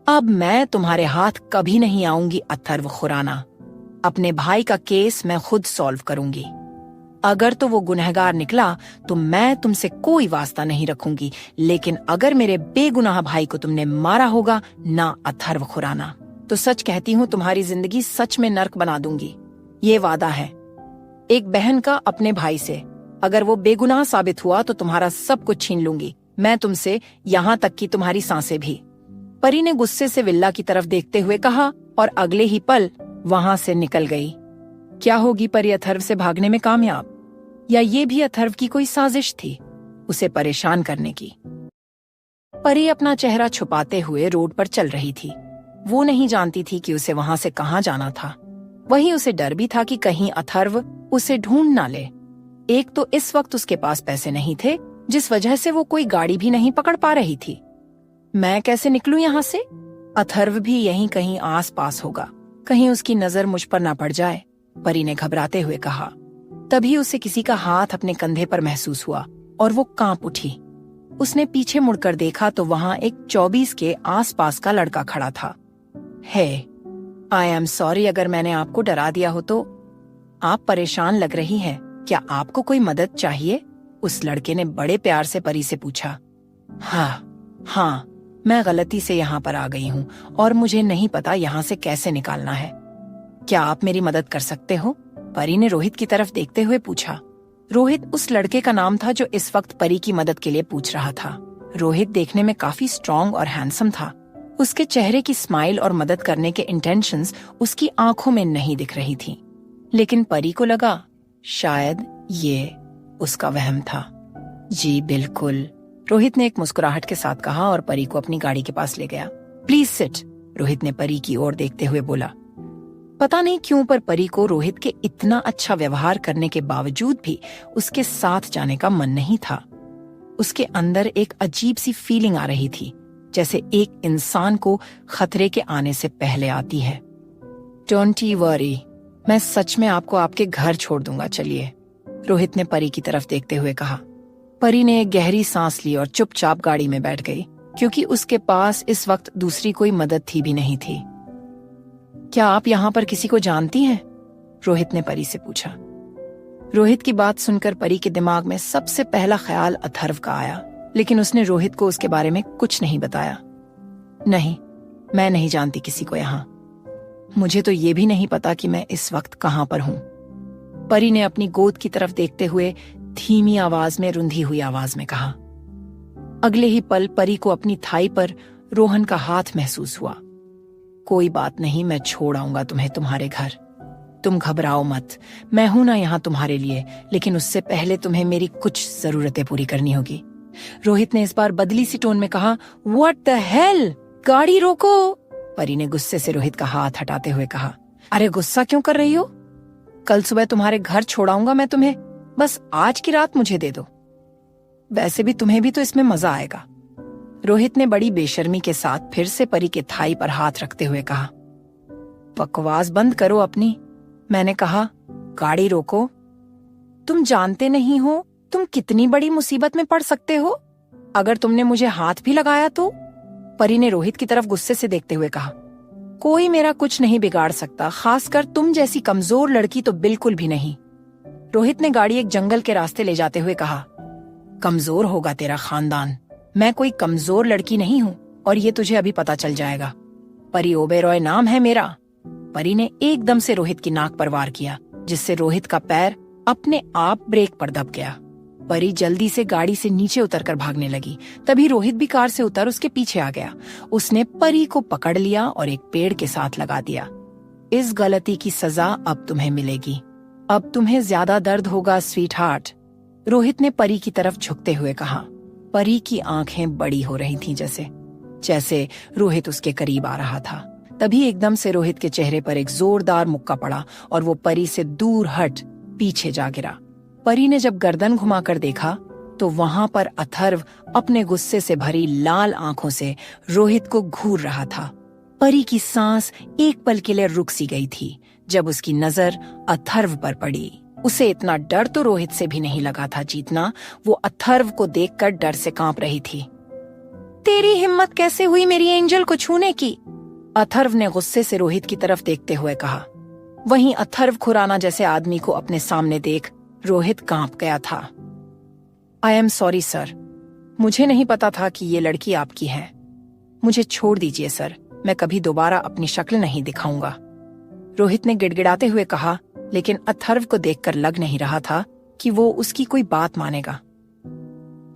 अब मैं तुम्हारे हाथ कभी नहीं आऊंगी अथर्व खुराना। अपने भाई का केस मैं खुद सॉल्व करूंगी। अगर तो वो गुनहगार निकला तो मैं तुमसे कोई वास्ता नहीं रखूंगी, लेकिन अगर मेरे बेगुनाह भाई को तुमने मारा होगा ना अथर्व खुराना, तो सच कहती हूँ तुम्हारी जिंदगी सच में नर्क बना दूंगी। ये वादा है एक बहन का अपने भाई से। अगर वो बेगुनाह साबित हुआ तो तुम्हारा सब कुछ छीन लूंगी, मैं तुमसे, यहाँ तक कि तुम्हारी सांसें भी। परी ने गुस्से से विल्ला की तरफ देखते हुए कहा और अगले ही पल वहां से निकल गई। क्या होगी परी अथर्व से भागने में कामयाब, या ये भी अथर्व की कोई साजिश थी उसे परेशान करने की? परी अपना चेहरा छुपाते हुए रोड पर चल रही थी। वो नहीं जानती थी कि उसे वहां से कहाँ जाना था। वहीं उसे डर भी था कि कहीं अथर्व उसे ढूंढ ना ले। एक तो इस वक्त उसके पास पैसे नहीं थे, जिस वजह से वो कोई गाड़ी भी नहीं पकड़ पा रही थी। मैं कैसे निकलूं यहाँ से? अथर्व भी यहीं कहीं आस पास होगा, कहीं उसकी नजर मुझ पर ना पड़ जाए, परी ने घबराते हुए कहा। तभी उसे किसी का हाथ अपने कंधे पर महसूस हुआ और वो कांप उठी। उसने पीछे मुड़कर देखा तो वहां एक 24 के आसपास का लड़का खड़ा था। हे, आई एम सॉरी अगर मैंने आपको डरा दिया हो तो। आप परेशान लग रही हैं, क्या आपको कोई मदद चाहिए? उस लड़के ने बड़े प्यार से परी से पूछा। हाँ, मैं गलती से यहाँ पर आ गई हूँ और मुझे नहीं पता यहाँ से कैसे निकालना है। क्या आप मेरी मदद कर सकते हो? परी ने रोहित की तरफ देखते हुए पूछा। रोहित उस लड़के का नाम था जो इस वक्त परी की मदद के लिए पूछ रहा था। रोहित देखने में काफी स्ट्रॉन्ग और हैंडसम था। उसके चेहरे की स्माइल और मदद करने के इंटेंशंस उसकी आंखों में नहीं दिख रही थी, लेकिन परी को लगा शायद ये उसका वहम था। जी बिल्कुल, रोहित ने एक मुस्कुराहट के साथ कहा और परी को अपनी गाड़ी के पास ले गया। प्लीज सिट, रोहित ने परी की ओर देखते हुए बोला। पता नहीं क्यों पर परी को रोहित के इतना अच्छा व्यवहार करने के बावजूद भी उसके साथ जाने का मन नहीं था। उसके अंदर एक अजीब सी फीलिंग आ रही थी, जैसे एक इंसान को खतरे के आने से पहले आती है। डोंट वरी, मैं सच में आपको आपके घर छोड़ दूंगा, चलिए, रोहित ने परी की तरफ देखते हुए कहा। परी ने एक गहरी सांस ली और चुपचाप गाड़ी में बैठ गई, क्योंकि उसके पास इस वक्त दूसरी कोई मदद थी भी नहीं थी। क्या आप यहाँ पर किसी को जानती हैं? रोहित ने परी से पूछा। रोहित की बात सुनकर परी के दिमाग में सबसे पहला ख्याल अथर्व का आया, लेकिन उसने रोहित को उसके बारे में कुछ नहीं बताया। नहीं, मैं नहीं जानती किसी को यहाँ। मुझे तो ये भी नहीं पता कि मैं इस वक्त कहाँ पर हूँ, परी ने अपनी गोद की तरफ देखते हुए धीमी आवाज में रुंधी हुई आवाज में कहा। अगले ही पल परी को अपनी थाई पर रोहन का हाथ महसूस हुआ। कोई बात नहीं, मैं छोड़ आऊंगा तुम्हें तुम्हारे घर। तुम घबराओ मत, मैं हूं ना यहाँ तुम्हारे लिए, लेकिन उससे पहले तुम्हें मेरी कुछ जरूरतें पूरी करनी होगी। रोहित ने इस बार बदली सी टोन में कहा। व्हाट द हेल, गाड़ी रोको, परी ने गुस्से से रोहित का हाथ हटाते हुए कहा। अरे गुस्सा क्यों कर रही हो? कल सुबह तुम्हारे घर छोड़ाऊंगा मैं तुम्हें, बस आज की रात मुझे दे दो। वैसे भी तुम्हें भी तो इसमें मजा आएगा। रोहित ने बड़ी बेशर्मी के साथ फिर से परी के थाई पर हाथ रखते हुए कहा। बकवास बंद करो अपनी, मैंने कहा गाड़ी रोको। तुम जानते नहीं हो तुम कितनी बड़ी मुसीबत में पड़ सकते हो अगर तुमने मुझे हाथ भी लगाया तो, परी ने रोहित की तरफ गुस्से से देखते हुए कहा। कोई मेरा कुछ नहीं बिगाड़ सकता, खासकर तुम जैसी कमजोर लड़की तो बिल्कुल भी नहीं। रोहित ने गाड़ी एक जंगल के रास्ते ले जाते हुए कहा। कमजोर होगा तेरा खानदान, मैं कोई कमजोर लड़की नहीं हूँ और ये तुझे अभी पता चल जाएगा। परी ओबेरॉय नाम है मेरा। परी ने एकदम से रोहित की नाक पर वार किया, जिससे रोहित का पैर अपने आप ब्रेक पर दब गया। परी जल्दी से गाड़ी से नीचे उतरकर भागने लगी। तभी रोहित भी कार से उतर उसके पीछे आ गया। उसने परी को पकड़ लिया और एक पेड़ के साथ लगा दिया। इस गलती की सजा अब तुम्हें मिलेगी। अब तुम्हें ज्यादा दर्द होगा स्वीट हार्ट, रोहित ने परी की तरफ झुकते हुए कहा। परी की आंखें बड़ी हो रही थीं, जैसे रोहित उसके करीब आ रहा था। तभी एकदम से रोहित के चेहरे पर एक जोरदार मुक्का पड़ा और वो परी से दूर हट पीछे जा गिरा। परी ने जब गर्दन घुमाकर देखा तो वहां पर अथर्व अपने गुस्से से भरी लाल आंखों से रोहित को घूर रहा था। परी की सांस एक पल के लिए रुक सी गई थी जब उसकी नजर अथर्व पर पड़ी। उसे इतना डर तो रोहित से भी नहीं लगा था जीतना, वो अथर्व को देखकर डर से कांप रही थी। तेरी हिम्मत कैसे हुई मेरी एंजल को छूने की? अथर्व ने गुस्से से रोहित की तरफ देखते हुए कहा। वहीं अथर्व खुराना जैसे आदमी को अपने सामने देख रोहित कांप गया था। आई एम सॉरी सर, मुझे नहीं पता था कि ये लड़की आपकी है। मुझे छोड़ दीजिए सर, मैं कभी दोबारा अपनी शक्ल नहीं दिखाऊंगा, रोहित ने गिड़गिड़ाते हुए कहा। लेकिन अथर्व को देखकर लग नहीं रहा था कि वो उसकी कोई बात मानेगा।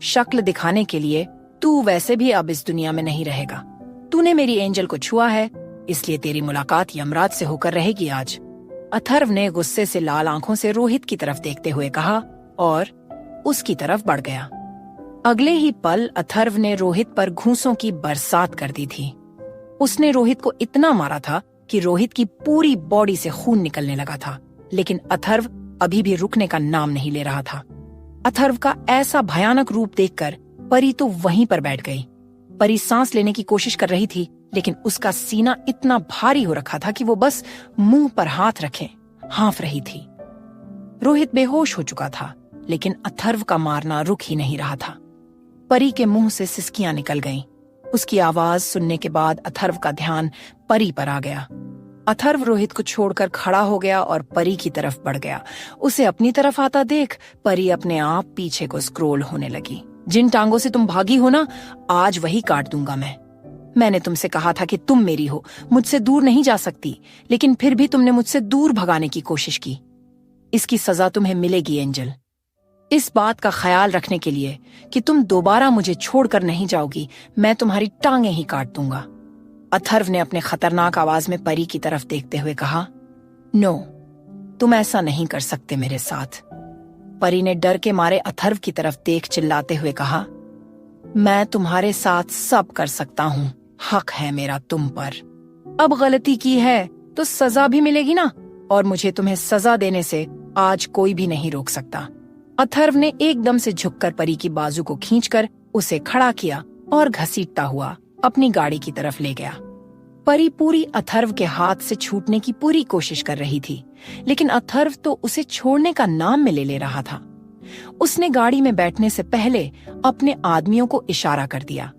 शक्ल दिखाने के लिए तू वैसे भी अब इस दुनिया में नहीं रहेगा। तूने मेरी एंजल को छुआ है, इसलिए तेरी मुलाकात यमराज से होकर रहेगी आज, अथर्व ने गुस्से से लाल आंखों से रोहित की तरफ देखते हुए कहा और उसकी तरफ बढ़ गया। अगले ही पल अथर्व ने रोहित पर घूंसों की बरसात कर दी थी। उसने रोहित को इतना मारा था कि रोहित की पूरी बॉडी से खून निकलने लगा था, लेकिन अथर्व अभी भी रुकने का नाम नहीं ले रहा था। अथर्व का ऐसा भयानक रूप देखकर परी तो वहीं पर बैठ गई। परी सांस लेने की कोशिश कर रही थी लेकिन उसका सीना इतना भारी हो रखा था कि वो बस मुंह पर हाथ रखे हाँफ रही थी। रोहित बेहोश हो चुका था, लेकिन अथर्व का मारना रुक ही नहीं रहा था। परी के मुंह से सिसकियां निकल गईं। उसकी आवाज सुनने के बाद अथर्व का ध्यान परी पर आ गया। अथर्व रोहित को छोड़कर खड़ा हो गया और परी की तरफ बढ़ गया। उसे अपनी तरफ आता देख परी अपने आप पीछे को स्क्रोल होने लगी। जिन टांगों से तुम भागी हो ना, आज वही काट दूंगा मैंने तुमसे कहा था कि तुम मेरी हो, मुझसे दूर नहीं जा सकती, लेकिन फिर भी तुमने मुझसे दूर भगाने की कोशिश की। इसकी सजा तुम्हें मिलेगी एंजल। इस बात का ख्याल रखने के लिए कि तुम दोबारा मुझे छोड़कर नहीं जाओगी, मैं तुम्हारी टांगें ही काट दूंगा। अथर्व ने अपने खतरनाक आवाज में परी की तरफ देखते हुए कहा, नो, तुम ऐसा नहीं कर सकते मेरे साथ। परी ने डर के मारे अथर्व की तरफ देख चिल्लाते हुए कहा, मैं तुम्हारे साथ सब कर सकता हूँ, हक है मेरा तुम पर। अब गलती की है तो सजा भी मिलेगी ना, और मुझे तुम्हें सजा देने से आज कोई भी नहीं रोक सकता। अथर्व ने एकदम से झुककर परी की बाजू को खींचकर उसे खड़ा किया और घसीटता हुआ अपनी गाड़ी की तरफ ले गया। परी पूरी अथर्व के हाथ से छूटने की पूरी कोशिश कर रही थी, लेकिन अथर्व तो उसे छोड़ने का नाम में ले रहा था। उसने गाड़ी में बैठने से पहले अपने आदमियों को इशारा कर दिया।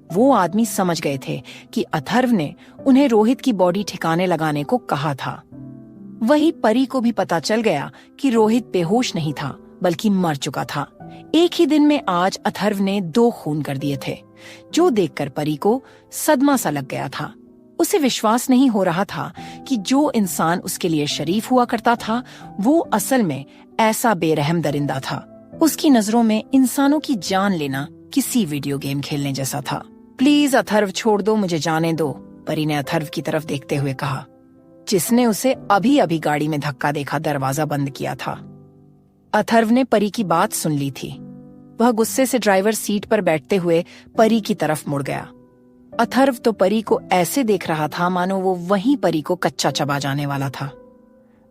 वो आदमी समझ गए थे कि अथर्व ने उन्हें रोहित की बॉडी ठिकाने लगाने को कहा था। वही परी को भी पता चल गया कि रोहित बेहोश नहीं था, बल्कि मर चुका था। एक ही दिन में आज अथर्व ने 2 खून कर दिए थे, जो देखकर परी को सदमा सा लग गया था। उसे विश्वास नहीं हो रहा था कि जो इंसान उसके लिए शरीफ हुआ करता था, वो असल में ऐसा बेरहम दरिंदा था। उसकी नजरों में इंसानों की जान लेना किसी वीडियो गेम खेलने जैसा था। प्लीज अथर्व छोड़ दो, मुझे जाने दो, परी ने अथर्व की तरफ देखते हुए कहा, जिसने उसे अभी अभी गाड़ी में धक्का देखा दरवाजा बंद किया था। अथर्व ने परी की बात सुन ली थी। वह गुस्से से ड्राइवर सीट पर बैठते हुए परी की तरफ मुड़ गया। अथर्व तो परी को ऐसे देख रहा था मानो वो वहीं परी को कच्चा चबा जाने वाला था।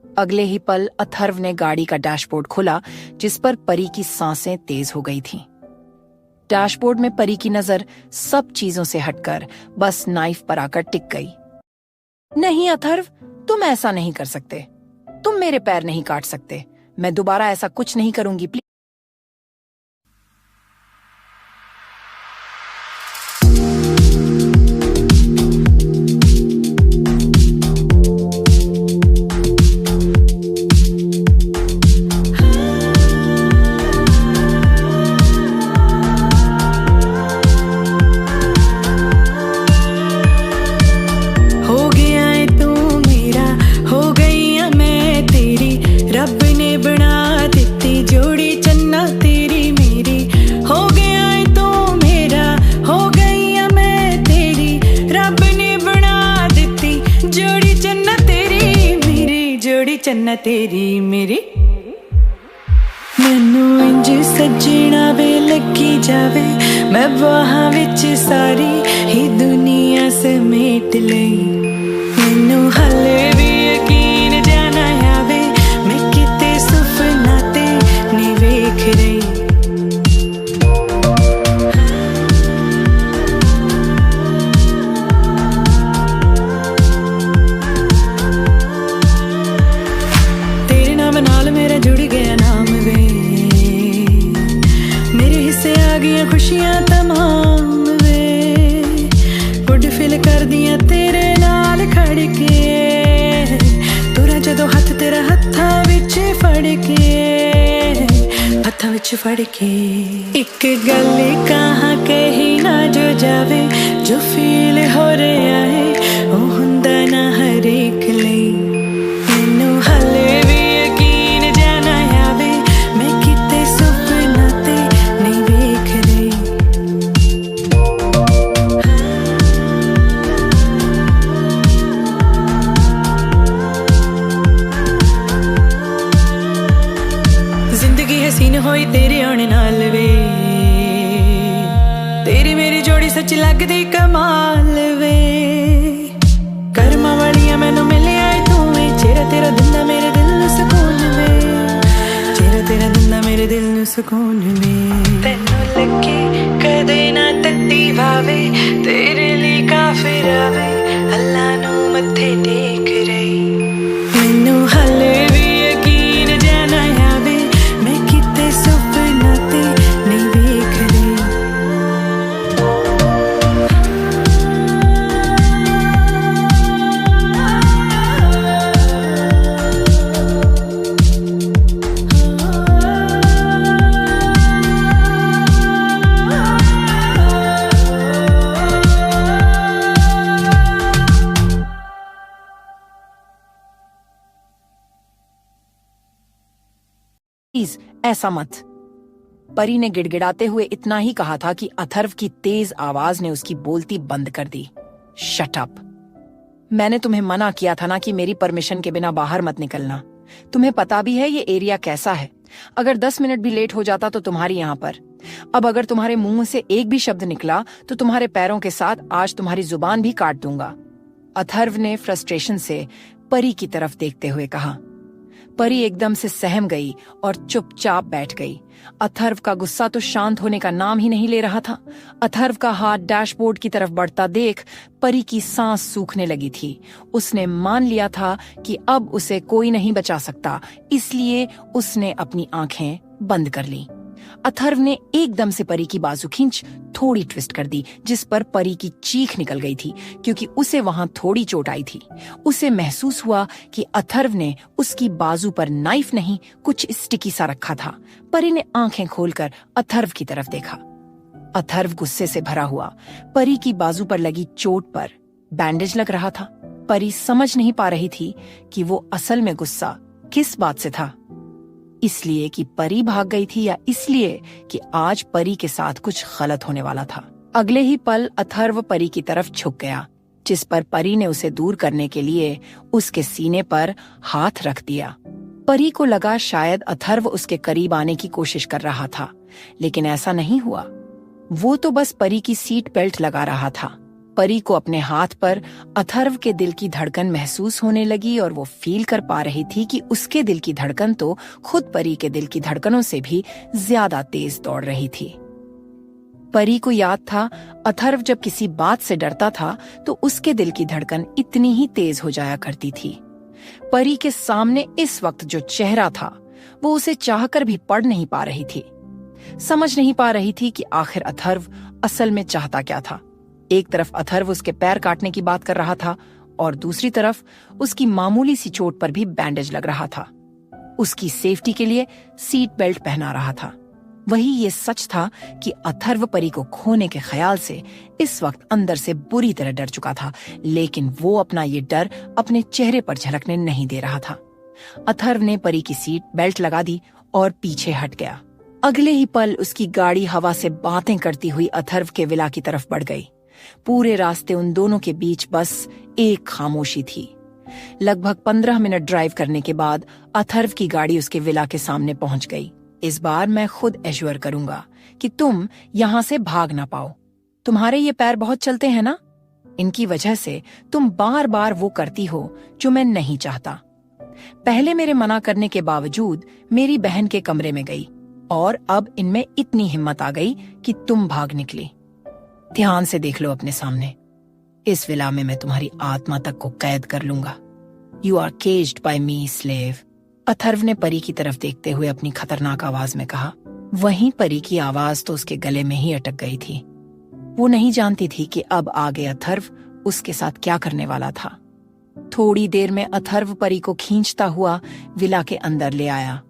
अगले ही पल अथर्व ने गाड़ी का डैशबोर्ड खोला, जिस पर परी की सांसें तेज हो गई थीं। डैशबोर्ड में परी की नजर सब चीजों से हटकर बस नाइफ पर आकर टिक गई। नहीं अथर्व, तुम ऐसा नहीं कर सकते। तुम मेरे पैर नहीं काट सकते। मैं दोबारा ऐसा कुछ नहीं करूंगी, प्लीज। चन्ना तेरी मेरी मैनू इंज सजना वे लगी जावे, मैं बाहां विच सारी ही दुनिया समेट लई। मैनू हाले भी यकीन जाना आवे, मैं किते सुपना ते नहीं वेख रही। नाल मेरा जुड़ गया नाम वे, मेरे हिस्से आ गई खुशियां तमाम वे। गुड फील कर दिया तेरे नाल खड़ के, तुरा जदों हथ तेरा हत्थां विच फड़ के, हत्थां विच फड़ के। एक गल कहां कही ना जो जावे, जो फील हो रहा है वो हुंदा ना हर एक लई। मैनू हाले हसीन होई तेरे आने नाल वे, तेरी मेरी जोड़ी सच लगदी कमाल वे। कर्मा वालियां मैनू मिलिया तू वे, चेहरा तेरा दिंदा मेरे दिल नूं सुकून वे, चेहरा तेरा दिंदा मेरे मेरे दिल ਨੂੰ ਸਕੂਨ में ਤੈਨੂੰ ਲੱਗੇ ਕਦੇ ਨਾ ਤੱਤੀ ਭਾਵੇ ਤੇਰੇ ਲਈ ਕਾਫਿਰ ਆਵੇ ਅੱਲਾ ਨੂੰ ਮੱਥੇ ਟੇਕ ਰਹੀ ਮੈਨੂੰ ਹਾਲੇ ਵੀ ਯਕੀਨ ਜਿਹਾ ਨਾ ਆਵੇ ਮੈਂ ਕਿਤੇ ਸੁਪਨਾ ਤੇ ਨਹੀਂ ਵੇਖ ਰਹੀ प्लीज ऐसा मत। परी ने गिड़गिड़ाते हुए इतना ही कहा था कि अथर्व की तेज आवाज ने उसकी बोलती बंद कर दी। Shut up. मैंने तुम्हें मना किया था ना कि मेरी परमिशन के बिना बाहर मत निकलना। तुम्हें पता भी है ये एरिया कैसा है। अगर 10 मिनट भी लेट हो जाता तो तुम्हारी यहाँ पर। अब अगर तुम्हारे मुंह से एक भी शब्द निकला तो तुम्हारे पैरों के साथ आज तुम्हारी जुबान भी काट दूंगा। अथर्व ने फ्रस्ट्रेशन से परी की तरफ देखते हुए कहा। परी एकदम से सहम गई और चुपचाप बैठ गई। अथर्व का गुस्सा तो शांत होने का नाम ही नहीं ले रहा था। अथर्व का हाथ डैशबोर्ड की तरफ बढ़ता देख परी की सांस सूखने लगी थी। उसने मान लिया था कि अब उसे कोई नहीं बचा सकता, इसलिए उसने अपनी आंखें बंद कर ली। अथर्व ने एकदम से परी की बाजू खींच थोड़ी ट्विस्ट कर दी, जिस पर परी की चीख निकल गई थी क्योंकि उसे वहां थोड़ी चोट आई थी। उसे महसूस हुआ कि अथर्व ने उसकी बाजू पर नाइफ नहीं कुछ स्टिकी सा रखा था। परी ने आंखें खोलकर अथर्व की तरफ देखा। अथर्व गुस्से से भरा हुआ परी की बाजू पर लगी चोट पर बैंडेज लग रहा था। परी समझ नहीं पा रही थी कि वो असल में गुस्सा किस बात से था। इसलिए कि परी भाग गई थी या इसलिए कि आज परी के साथ कुछ गलत होने वाला था। अगले ही पल अथर्व परी की तरफ झुक गया, जिस पर परी ने उसे दूर करने के लिए उसके सीने पर हाथ रख दिया। परी को लगा शायद अथर्व उसके करीब आने की कोशिश कर रहा था, लेकिन ऐसा नहीं हुआ। वो तो बस परी की सीट बेल्ट लगा रहा था। परी को अपने हाथ पर अथर्व के दिल की धड़कन महसूस होने लगी और वो फील कर पा रही थी कि उसके दिल की धड़कन तो खुद परी के दिल की धड़कनों से भी ज्यादा तेज दौड़ रही थी। परी को याद था अथर्व जब किसी बात से डरता था तो उसके दिल की धड़कन इतनी ही तेज हो जाया करती थी। परी के सामने इस वक्त जो चेहरा था वो उसे चाहकर भी पढ़ नहीं पा रही थी। समझ नहीं पा रही थी कि आखिर अथर्व असल में चाहता क्या था। एक तरफ अथर्व उसके पैर काटने की बात कर रहा था और दूसरी तरफ उसकी मामूली सी चोट पर भी बैंडेज लग रहा था। उसकी सेफ्टी के लिए सीट बेल्ट पहना रहा था। वही ये सच था कि अथर्व परी को खोने के ख्याल से इस वक्त अंदर से बुरी तरह डर चुका था, लेकिन वो अपना ये डर अपने चेहरे पर झलकने नहीं दे रहा था। अथर्व ने परी की सीट बेल्ट लगा दी और पीछे हट गया। अगले ही पल उसकी गाड़ी हवा से बातें करती हुई अथर्व के विला की तरफ बढ़ गई। पूरे रास्ते उन दोनों के बीच बस एक खामोशी थी। लगभग 15 मिनट ड्राइव करने के बाद अथर्व की गाड़ी उसके विला के सामने पहुंच गई। इस बार मैं खुद एश्योर करूंगा कि तुम यहाँ से भाग ना पाओ। तुम्हारे ये पैर बहुत चलते हैं ना, इनकी वजह से तुम बार बार वो करती हो जो मैं नहीं चाहता। पहले मेरे मना करने के बावजूद मेरी बहन के कमरे में गई और अब इनमें इतनी हिम्मत आ गई कि तुम भाग निकली। ध्यान से देख लो अपने सामने। इस विला में मैं तुम्हारी आत्मा तक को कैद कर लूंगा। You are caged by me slave. Atharv ने परी की तरफ देखते हुए अपनी खतरनाक आवाज में कहा। वहीं परी की आवाज तो उसके गले में ही अटक गई थी। वो नहीं जानती थी कि अब आगे अथर्व उसके साथ क्या करने वाला था। थोड़ी देर में अथर्व परी को खींचता हुआ विला के अंदर ले आया।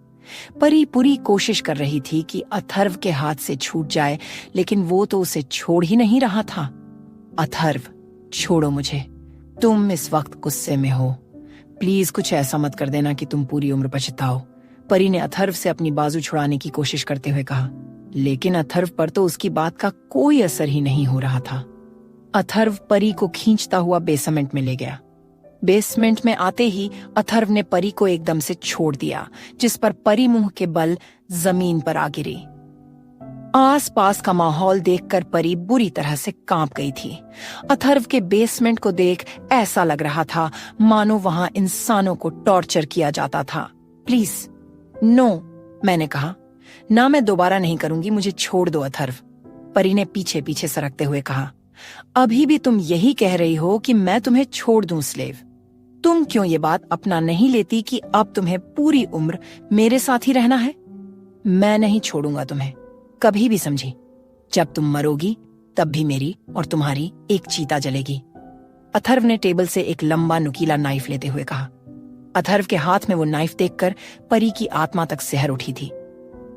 परी पूरी कोशिश कर रही थी कि अथर्व के हाथ से छूट जाए, लेकिन वो तो उसे छोड़ ही नहीं रहा था। अथर्व, छोड़ो मुझे। तुम इस वक्त गुस्से में हो। प्लीज कुछ ऐसा मत कर देना कि तुम पूरी उम्र पछताओ। परी ने अथर्व से अपनी बाजू छुड़ाने की कोशिश करते हुए कहा, लेकिन अथर्व पर तो उसकी बात का कोई असर ही नहीं हो रहा था। अथर्व परी को खींचता हुआ बेसमेंट में ले गया। बेसमेंट में आते ही अथर्व ने परी को एकदम से छोड़ दिया, जिस पर परी मुंह के बल जमीन पर आ गिरी। आसपास का माहौल देखकर परी बुरी तरह से कांप गई थी। अथर्व के बेसमेंट को देख ऐसा लग रहा था मानो वहां इंसानों को टॉर्चर किया जाता था। प्लीज नो, मैंने कहा। ना मैं दोबारा नहीं करूंगी, मुझे छोड़ दो अथर्व, परी ने पीछे पीछे सरकते हुए कहा। अभी भी तुम यही कह रही हो कि मैं तुम्हें छोड़ दूं स्लेव? तुम क्यों ये बात अपना नहीं लेती कि अब तुम्हें पूरी उम्र मेरे साथ ही रहना है? मैं नहीं छोड़ूंगा तुम्हें, कभी भी, समझी? जब तुम मरोगी तब भी मेरी और तुम्हारी एक चीता जलेगी। अथर्व ने टेबल से एक लंबा नुकीला नाइफ लेते हुए कहा। अथर्व के हाथ में वो नाइफ देखकर परी की आत्मा तक सिहर उठी थी।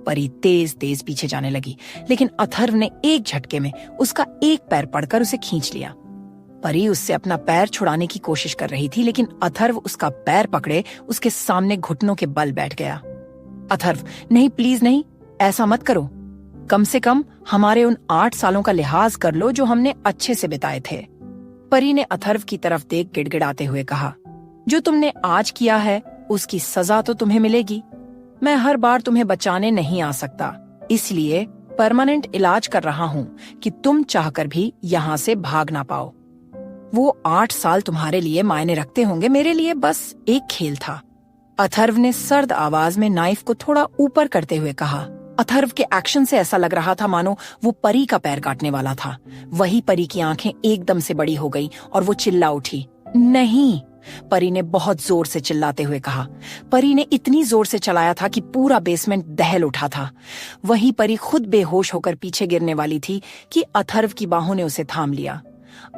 परी तेज तेज पीछे जाने लगी, लेकिन अथर्व ने एक झटके में उसका एक पैर पकड़कर उसे खींच लिया। परी उससे अपना पैर छुड़ाने की कोशिश कर रही थी, लेकिन अथर्व उसका पैर पकड़े उसके सामने घुटनों के बल बैठ गया। अथर्व, नहीं, प्लीज नहीं, ऐसा मत करो। कम से कम हमारे उन 8 सालों का लिहाज कर लो जो हमने अच्छे से बिताए थे। परी ने अथर्व की तरफ देख गिड़गिड़ाते हुए कहा, जो तुमने आज किया है उसकी सजा तो तुम्हें मिलेगी। मैं हर बार तुम्हें बचाने नहीं आ सकता, इसलिए परमानेंट इलाज कर रहा हूँ कि तुम चाहकर भी यहाँ से भाग ना पाओ। वो 8 साल तुम्हारे लिए मायने रखते होंगे, मेरे लिए बस एक खेल था। अथर्व ने सर्द आवाज में नाइफ को थोड़ा ऊपर करते हुए कहा। अथर्व के एक्शन से ऐसा लग रहा था मानो वो परी का पैर काटने वाला था। वही परी की आंखें एकदम से बड़ी हो गई और वो चिल्ला उठी। नहीं, परी ने बहुत जोर से चिल्लाते हुए कहा। परी ने इतनी जोर से चलाया था कि पूरा बेसमेंट दहल उठा था। वही परी खुद बेहोश होकर पीछे गिरने वाली थी कि अथर्व की बाहों ने उसे थाम लिया।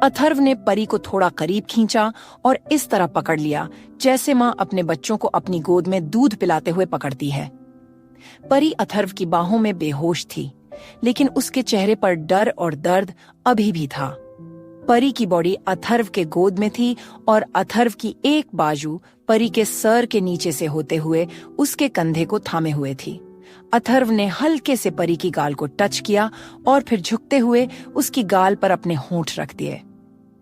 अथर्व ने परी को थोड़ा करीब खींचा और इस तरह पकड़ लिया जैसे माँ अपने बच्चों को अपनी गोद में दूध पिलाते हुए पकड़ती है। परी अथर्व की बाहों में बेहोश थी, लेकिन उसके चेहरे पर डर और दर्द अभी भी था। परी की बॉडी अथर्व के गोद में थी और अथर्व की एक बाजू परी के सर के नीचे से होते हुए उसके कंधे को थामे हुए थी। अथर्व ने हल्के से परी की गाल को टच किया और फिर झुकते हुए उसकी गाल पर अपने होंठ रख दिए।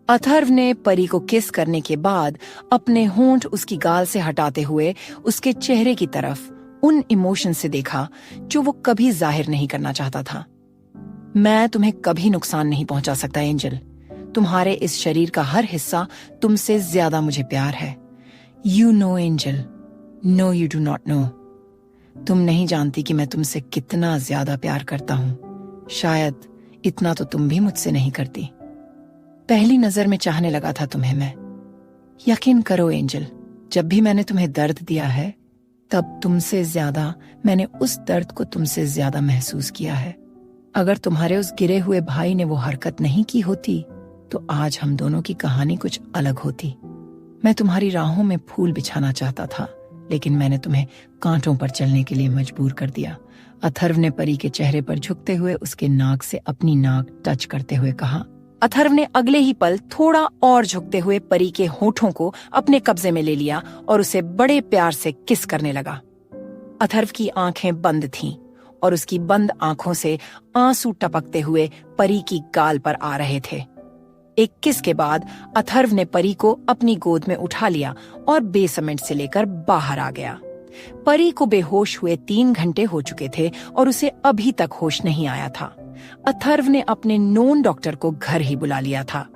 अथर्व ने परी को किस करने के बाद अपने होंठ उसकी गाल से हटाते हुए उसके चेहरे की तरफ उन इमोशन से देखा जो वो कभी जाहिर नहीं करना चाहता था। मैं तुम्हें कभी नुकसान नहीं पहुंचा सकता एंजल। तुम्हारे इस शरीर का हर हिस्सा तुमसे ज्यादा मुझे प्यार है। You know angel, no you do not know. तुम नहीं जानती कि मैं तुमसे कितना ज्यादा प्यार करता हूं। शायद इतना तो तुम भी मुझसे नहीं करती। पहली नजर में चाहने लगा था तुम्हें मैं। यकीन करो एंजल, जब भी मैंने तुम्हें दर्द दिया है तब तुमसे ज्यादा मैंने उस दर्द को तुमसे ज्यादा महसूस किया है। अगर तुम्हारे उस गिरे हुए भाई ने वो हरकत नहीं की होती तो आज हम दोनों की कहानी कुछ अलग होती। मैं तुम्हारी राहों में फूल बिछाना चाहता था, लेकिन मैंने तुम्हें कांटों पर चलने के लिए मजबूर कर दिया। अथर्व ने परी के चेहरे पर झुकते हुए उसके नाक से अपनी नाक टच करते हुए कहा। अथर्व ने अगले ही पल थोड़ा और झुकते हुए परी के होठों को अपने कब्जे में ले लिया और उसे बड़े प्यार से किस करने लगा। अथर्व की आंखें बंद थीं और उसकी बंद आंखों से आंसू टपकते हुए परी की गाल पर आ रहे थे। एक किस के बाद अथर्व ने परी को अपनी गोद में उठा लिया और बेसमेंट से लेकर बाहर आ गया। परी को बेहोश हुए 3 घंटे हो चुके थे और उसे अभी तक होश नहीं आया था। अथर्व ने अपने नोन डॉक्टर को घर ही बुला लिया था।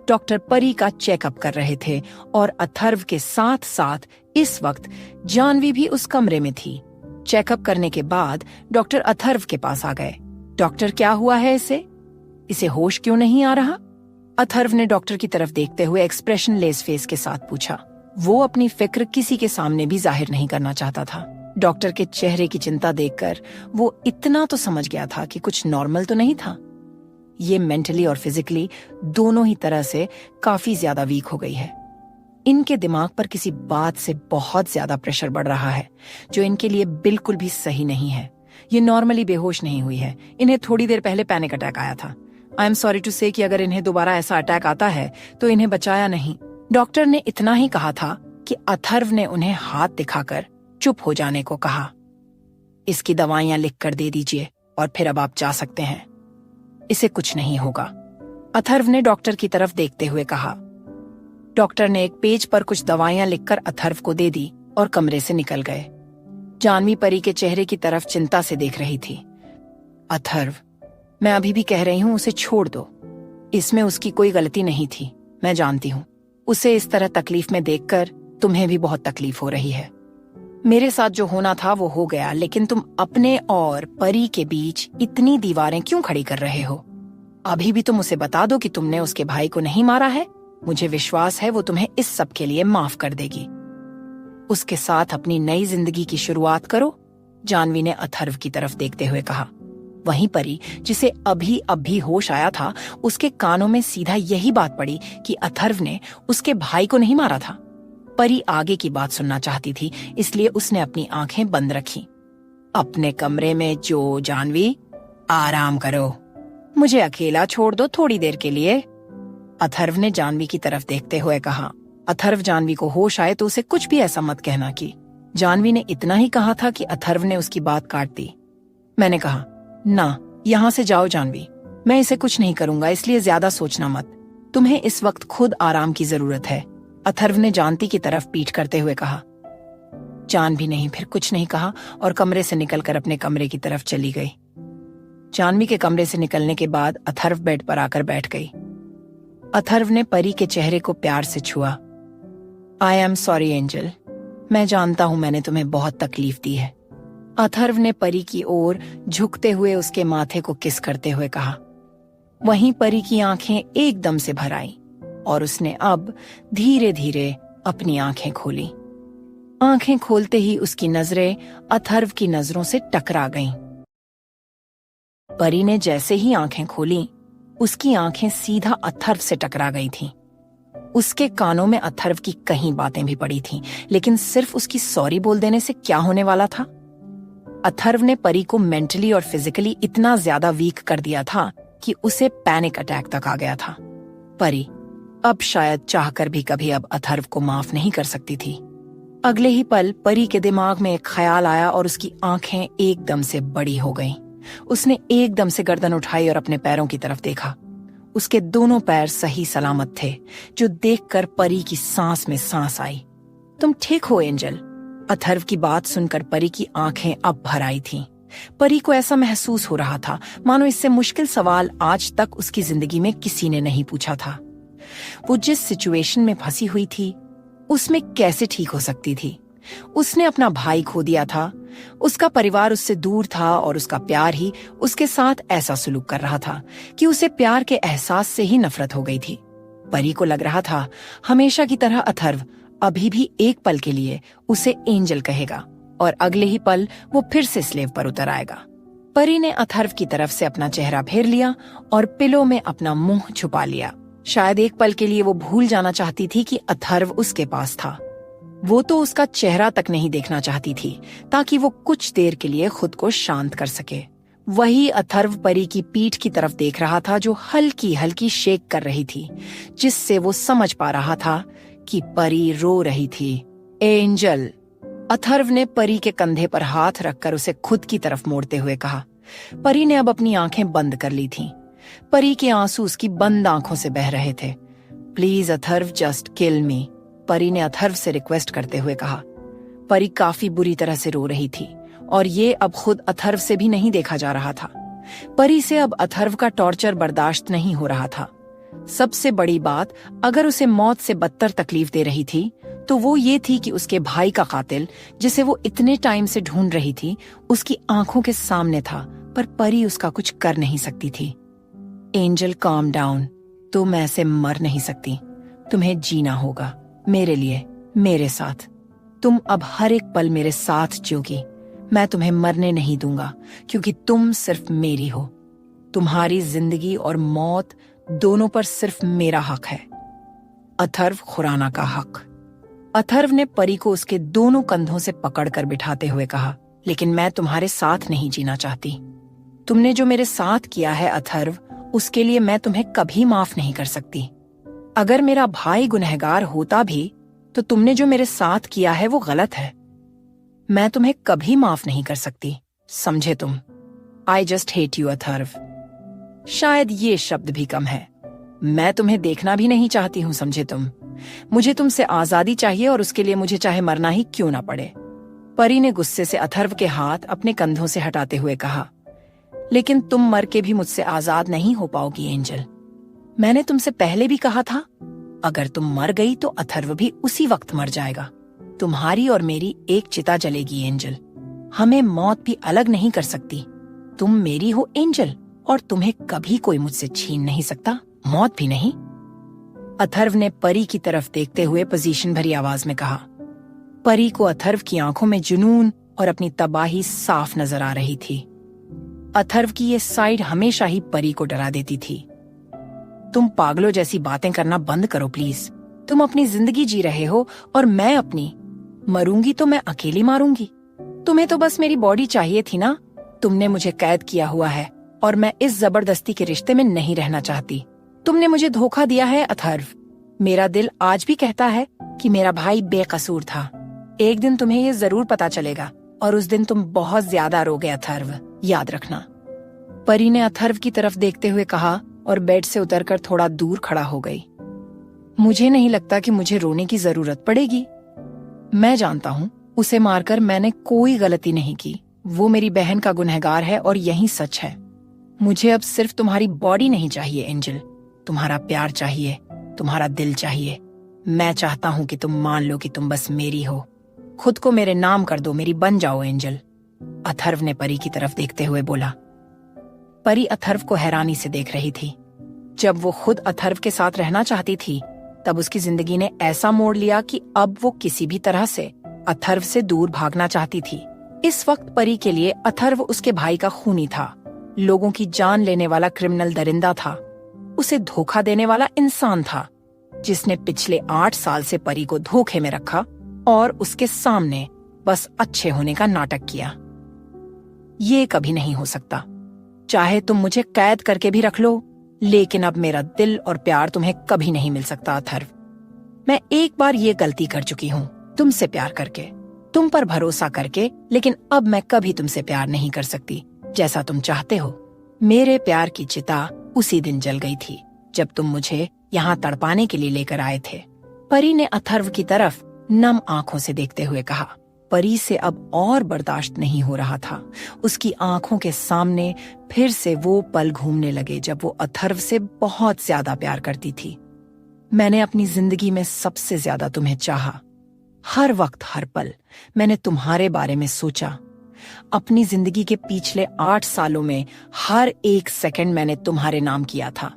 डॉक्टर परी का चेकअप कर रहे थे और अथर्व के साथ साथ इस वक्त जानवी भी उस कमरे में थी। चेकअप करने के बाद डॉक्टर अथर्व के पास आ गए। डॉक्टर, क्या हुआ है इसे होश क्यों नहीं आ रहा? अथर्व ने डॉक्टर की तरफ देखते हुए एक्सप्रेशन लेस फेस के साथ पूछा। वो अपनी फिक्र किसी के सामने भी जाहिर नहीं करना चाहता था। डॉक्टर के चेहरे की चिंता देखकर वो इतना तो समझ गया था कि कुछ नॉर्मल तो नहीं था। ये मेंटली और फिजिकली दोनों ही तरह से काफी ज्यादा वीक हो गई है। इनके दिमाग पर किसी बात से बहुत ज्यादा प्रेशर बढ़ रहा है जो इनके लिए बिल्कुल भी सही नहीं है। ये नॉर्मली बेहोश नहीं हुई है। इन्हें थोड़ी देर पहले पैनिक अटैक आया था। आई एम सॉरी टू से कि अगर इन्हें दोबारा ऐसा अटैक आता है तो इन्हें बचाया नहीं। डॉक्टर ने इतना ही कहा था कि अथर्व ने उन्हें हाथ दिखाकर चुप हो जाने को कहा। इसकी दवाइयां लिख कर दे दीजिए और फिर अब आप जा सकते हैं। इसे कुछ नहीं होगा, अथर्व ने डॉक्टर की तरफ देखते हुए कहा। डॉक्टर ने एक पेज पर कुछ दवाइयां लिखकर अथर्व को दे दी और कमरे से निकल गए। जानवी परी के चेहरे की तरफ चिंता से देख रही थी। अथर्व, मैं अभी भी कह रही हूं उसे छोड़ दो। इसमें उसकी कोई गलती नहीं थी, मैं जानती हूं। उसे इस तरह तकलीफ में देखकर तुम्हें भी बहुत तकलीफ हो रही है। मेरे साथ जो होना था वो हो गया, लेकिन तुम अपने और परी के बीच इतनी दीवारें क्यों खड़ी कर रहे हो? अभी भी तुम उसे बता दो कि तुमने उसके भाई को नहीं मारा है। मुझे विश्वास है वो तुम्हें इस सब के लिए माफ कर देगी। उसके साथ अपनी नई जिंदगी की शुरुआत करो, जानवी ने अथर्व की तरफ देखते हुए कहा। वहीं परी, जिसे अभी अभी होश आया था, उसके कानों में सीधा यही बात पड़ी कि अथर्व ने उसके भाई को नहीं मारा था। परी आगे की बात सुनना चाहती थी, इसलिए उसने अपनी आंखें बंद रखी। अपने कमरे में जो जानवी, आराम करो, मुझे अकेला छोड़ दो थोड़ी देर के लिए, अथर्व ने जानवी की तरफ देखते हुए कहा। अथर्व जानवी को होश आए तो उसे कुछ भी ऐसा मत कहना कि। जानवी ने इतना ही कहा था कि अथर्व ने उसकी बात काट दी। मैंने कहा, ना, यहाँ से जाओ जानवी, मैं इसे कुछ नहीं करूंगा, इसलिए ज्यादा सोचना मत। तुम्हें इस वक्त खुद आराम की जरूरत है, अथर्व ने जानवी की तरफ पीठ करते हुए कहा। जानवी नहीं फिर कुछ नहीं कहा और कमरे से निकलकर अपने कमरे की तरफ चली गई। जानवी के कमरे से निकलने के बाद अथर्व बेड पर आकर बैठ गई। अथर्व ने परी के चेहरे को प्यार से छुआ। आई एम सॉरी एंजल, मैं जानता हूं मैंने तुम्हें बहुत तकलीफ दी है, अथर्व ने परी की ओर झुकते हुए उसके माथे को किस करते हुए कहा। वहीं परी की आंखें एकदम से भर आईं और उसने अब धीरे धीरे अपनी आंखें खोली। आंखें खोलते ही उसकी नजरें अथर्व की नजरों से टकरा गईं। परी ने जैसे ही आंखें खोली, उसकी आंखें सीधा अथर्व से टकरा गई थीं। उसके कानों में अथर्व की कई बातें भी पड़ी थीं, लेकिन सिर्फ उसकी सॉरी बोल देने से क्या होने वाला था? अथर्व ने परी को मेंटली और फिजिकली इतना ज्यादा वीक कर दिया था कि उसे पैनिक अटैक तक आ गया था। परी अब शायद चाहकर भी कभी अब अथर्व को माफ नहीं कर सकती थी। अगले ही पल परी के दिमाग में एक ख्याल आया और उसकी आंखें एकदम से बड़ी हो गईं। उसने एकदम से गर्दन उठाई और अपने पैरों की तरफ देखा। उसके दोनों पैर सही सलामत थे, जो देखकर परी की सांस में सांस आई। तुम ठीक हो एंजल? अथर्व की बात सुनकर परी की आंखें अब भर आई थीं। परी को ऐसा महसूस हो रहा था मानो इससे मुश्किल सवाल आज तक उसकी जिंदगी में किसी ने नहीं पूछा था। वो जिस सिचुएशन में फंसी हुई थी, उसमें कैसे ठीक हो सकती थी? उसने अपना भाई खो दिया था, उसका परिवार उससे दूर था और उसका प्यार ही उसके साथ ऐसा सुलूक कर रहा था कि उसे प्यार के एहसास से ही नफरत हो गई थी। परी को लग रहा था हमेशा की तरह अथर्व अभी भी एक पल के लिए उसे एंजल कहेगा और अगले ही पल वो फिर से स्लेव पर उतर आएगा। परी ने अथर्व की तरफ से अपना चेहरा फेर लिया और पिलो में अपना मुंह छुपा लिया। शायद एक पल के लिए वो भूल जाना चाहती थी कि अथर्व उसके पास था। वो तो उसका चेहरा तक नहीं देखना चाहती थी ताकि वो कुछ देर के लिए खुद को शांत कर सके। वही अथर्व परी की पीठ की तरफ देख रहा था, जो हल्की हल्की शेक कर रही थी, जिससे वो समझ पा रहा था कि परी रो रही थी। एंजल, अथर्व ने परी के कंधे पर हाथ रखकर उसे खुद की तरफ मोड़ते हुए कहा। परी ने अब अपनी आंखें बंद कर ली थीं। परी के आंसू उसकी बंद आंखों से बह रहे थे। प्लीज अथर्व, जस्ट किल मी, परी ने अथर्व से रिक्वेस्ट करते हुए कहा। परी काफी बुरी तरह से रो रही थी और ये अब खुद अथर्व से भी नहीं देखा जा रहा था। परी से अब अथर्व का टॉर्चर बर्दाश्त नहीं हो रहा था। सबसे बड़ी बात, अगर उसे मौत से बदतर तकलीफ दे रही थी तो वो ये थी कि उसके भाई का कातिल, जिसे वो इतने टाइम से ढूंढ रही थी, उसकी आंखों के सामने था, पर परी उसका कुछ कर नहीं सकती थी। एंजल, काम डाउन, तुम ऐसे मर नहीं सकती। तुम्हें जीना होगा मेरे लिए, मेरे साथ। तुम अब हर एक पल मेरे साथ जियोगी। मैं तुम्हें मरने नहीं दूंगा क्योंकि तुम सिर्फ मेरी हो। तुम्हारी जिंदगी और मौत दोनों पर सिर्फ मेरा हक है, अथर्व खुराना का हक। अथर्व ने परी को उसके दोनों कंधों से पकड़कर बिठाते हुए कहा, लेकिन मैं तुम्हारे साथ नहीं जीना चाहती। तुमने जो मेरे साथ किया है अथर्व, उसके लिए मैं तुम्हें कभी माफ नहीं कर सकती। अगर मेरा भाई गुनहगार होता भी तो तुमने जो मेरे साथ किया है वो गलत है। मैं तुम्हें कभी माफ नहीं कर सकती, समझे तुम? I just hate you Atharva. शायद ये शब्द भी कम है। मैं तुम्हें देखना भी नहीं चाहती हूं, समझे तुम? मुझे तुमसे आजादी चाहिए और उसके लिए मुझे चाहे मरना ही क्यों ना पड़े। परी ने गुस्से से अथर्व के हाथ अपने कंधों से हटाते हुए कहा, लेकिन तुम मर के भी मुझसे आजाद नहीं हो पाओगी एंजल। मैंने तुमसे पहले भी कहा था, अगर तुम मर गई तो अथर्व भी उसी वक्त मर जाएगा। तुम्हारी और मेरी एक चिता जलेगी एंजल। हमें मौत भी अलग नहीं कर सकती। तुम मेरी हो एंजल, और तुम्हें कभी कोई मुझसे छीन नहीं सकता, मौत भी नहीं। अथर्व ने परी की तरफ देखते हुए पोजीशन भरी आवाज में कहा। परी को अथर्व की आंखों में जुनून और अपनी तबाही साफ नजर आ रही थी। अथर्व की ये साइड हमेशा ही परी को डरा देती थी। तुम पागलों जैसी बातें करना बंद करो प्लीज। तुम अपनी जिंदगी जी रहे हो और मैं अपनी। मरूंगी तो मैं अकेली मारूंगी। तुम्हें तो बस मेरी बॉडी चाहिए थी ना। तुमने मुझे कैद किया हुआ है और मैं इस जबरदस्ती के रिश्ते में नहीं रहना चाहती। तुमने मुझे धोखा दिया है अथर्व। मेरा दिल आज भी कहता है कि मेरा भाई बेकसूर था। एक दिन तुम्हें ये जरूर पता चलेगा और उस दिन तुम बहुत ज्यादा रोगे अथर्व, याद रखना। परी ने अथर्व की तरफ देखते हुए कहा और बेड से उतरकर थोड़ा दूर खड़ा हो गई। मुझे नहीं लगता कि मुझे रोने की जरूरत पड़ेगी। मैं जानता हूँ उसे मारकर मैंने कोई गलती नहीं की। वो मेरी बहन का गुनहगार है और यही सच है। मुझे अब सिर्फ तुम्हारी बॉडी नहीं चाहिए एंजल, तुम्हारा प्यार चाहिए, तुम्हारा दिल चाहिए। मैं चाहता हूँ कि तुम मान लो कि तुम बस मेरी हो। खुद को मेरे नाम कर दो, मेरी बन जाओ एंजल। अथर्व ने परी की तरफ देखते हुए बोला। परी अथर्व को हैरानी से देख रही थी। जब वो खुद अथर्व के साथ रहना चाहती थी, तब उसकी जिंदगी ने ऐसा मोड़ लिया कि अब वो किसी भी तरह से अथर्व से दूर भागना चाहती थी। इस वक्त परी के लिए अथर्व उसके भाई का खूनी था, लोगों की जान लेने वाला क्रिमिनल दरिंदा था, उसे धोखा देने वाला इंसान था, जिसने पिछले 8 साल से परी को धोखे में रखा और उसके सामने बस अच्छे होने का नाटक किया। ये कभी नहीं हो सकता। चाहे तुम मुझे कैद करके भी रख लो, लेकिन अब मेरा दिल और प्यार तुम्हें कभी नहीं मिल सकता अथर्व। मैं एक बार ये गलती कर चुकी हूँ, तुमसे प्यार करके, तुम पर भरोसा करके, लेकिन अब मैं कभी तुमसे प्यार नहीं कर सकती जैसा तुम चाहते हो। मेरे प्यार की चिता उसी दिन जल गई थी जब तुम मुझे यहाँ तड़पाने के लिए लेकर आए थे। परी ने अथर्व की तरफ नम आंखों से देखते हुए कहा। परी से अब और बर्दाश्त नहीं हो रहा था। उसकी आंखों के सामने फिर से वो पल घूमने लगे जब वो अथर्व से बहुत ज्यादा प्यार करती थी। मैंने अपनी जिंदगी में सबसे ज्यादा तुम्हें चाहा। हर वक्त हर पल मैंने तुम्हारे बारे में सोचा। अपनी जिंदगी के पिछले 8 सालों में हर एक सेकंड मैंने तुम्हारे नाम किया था।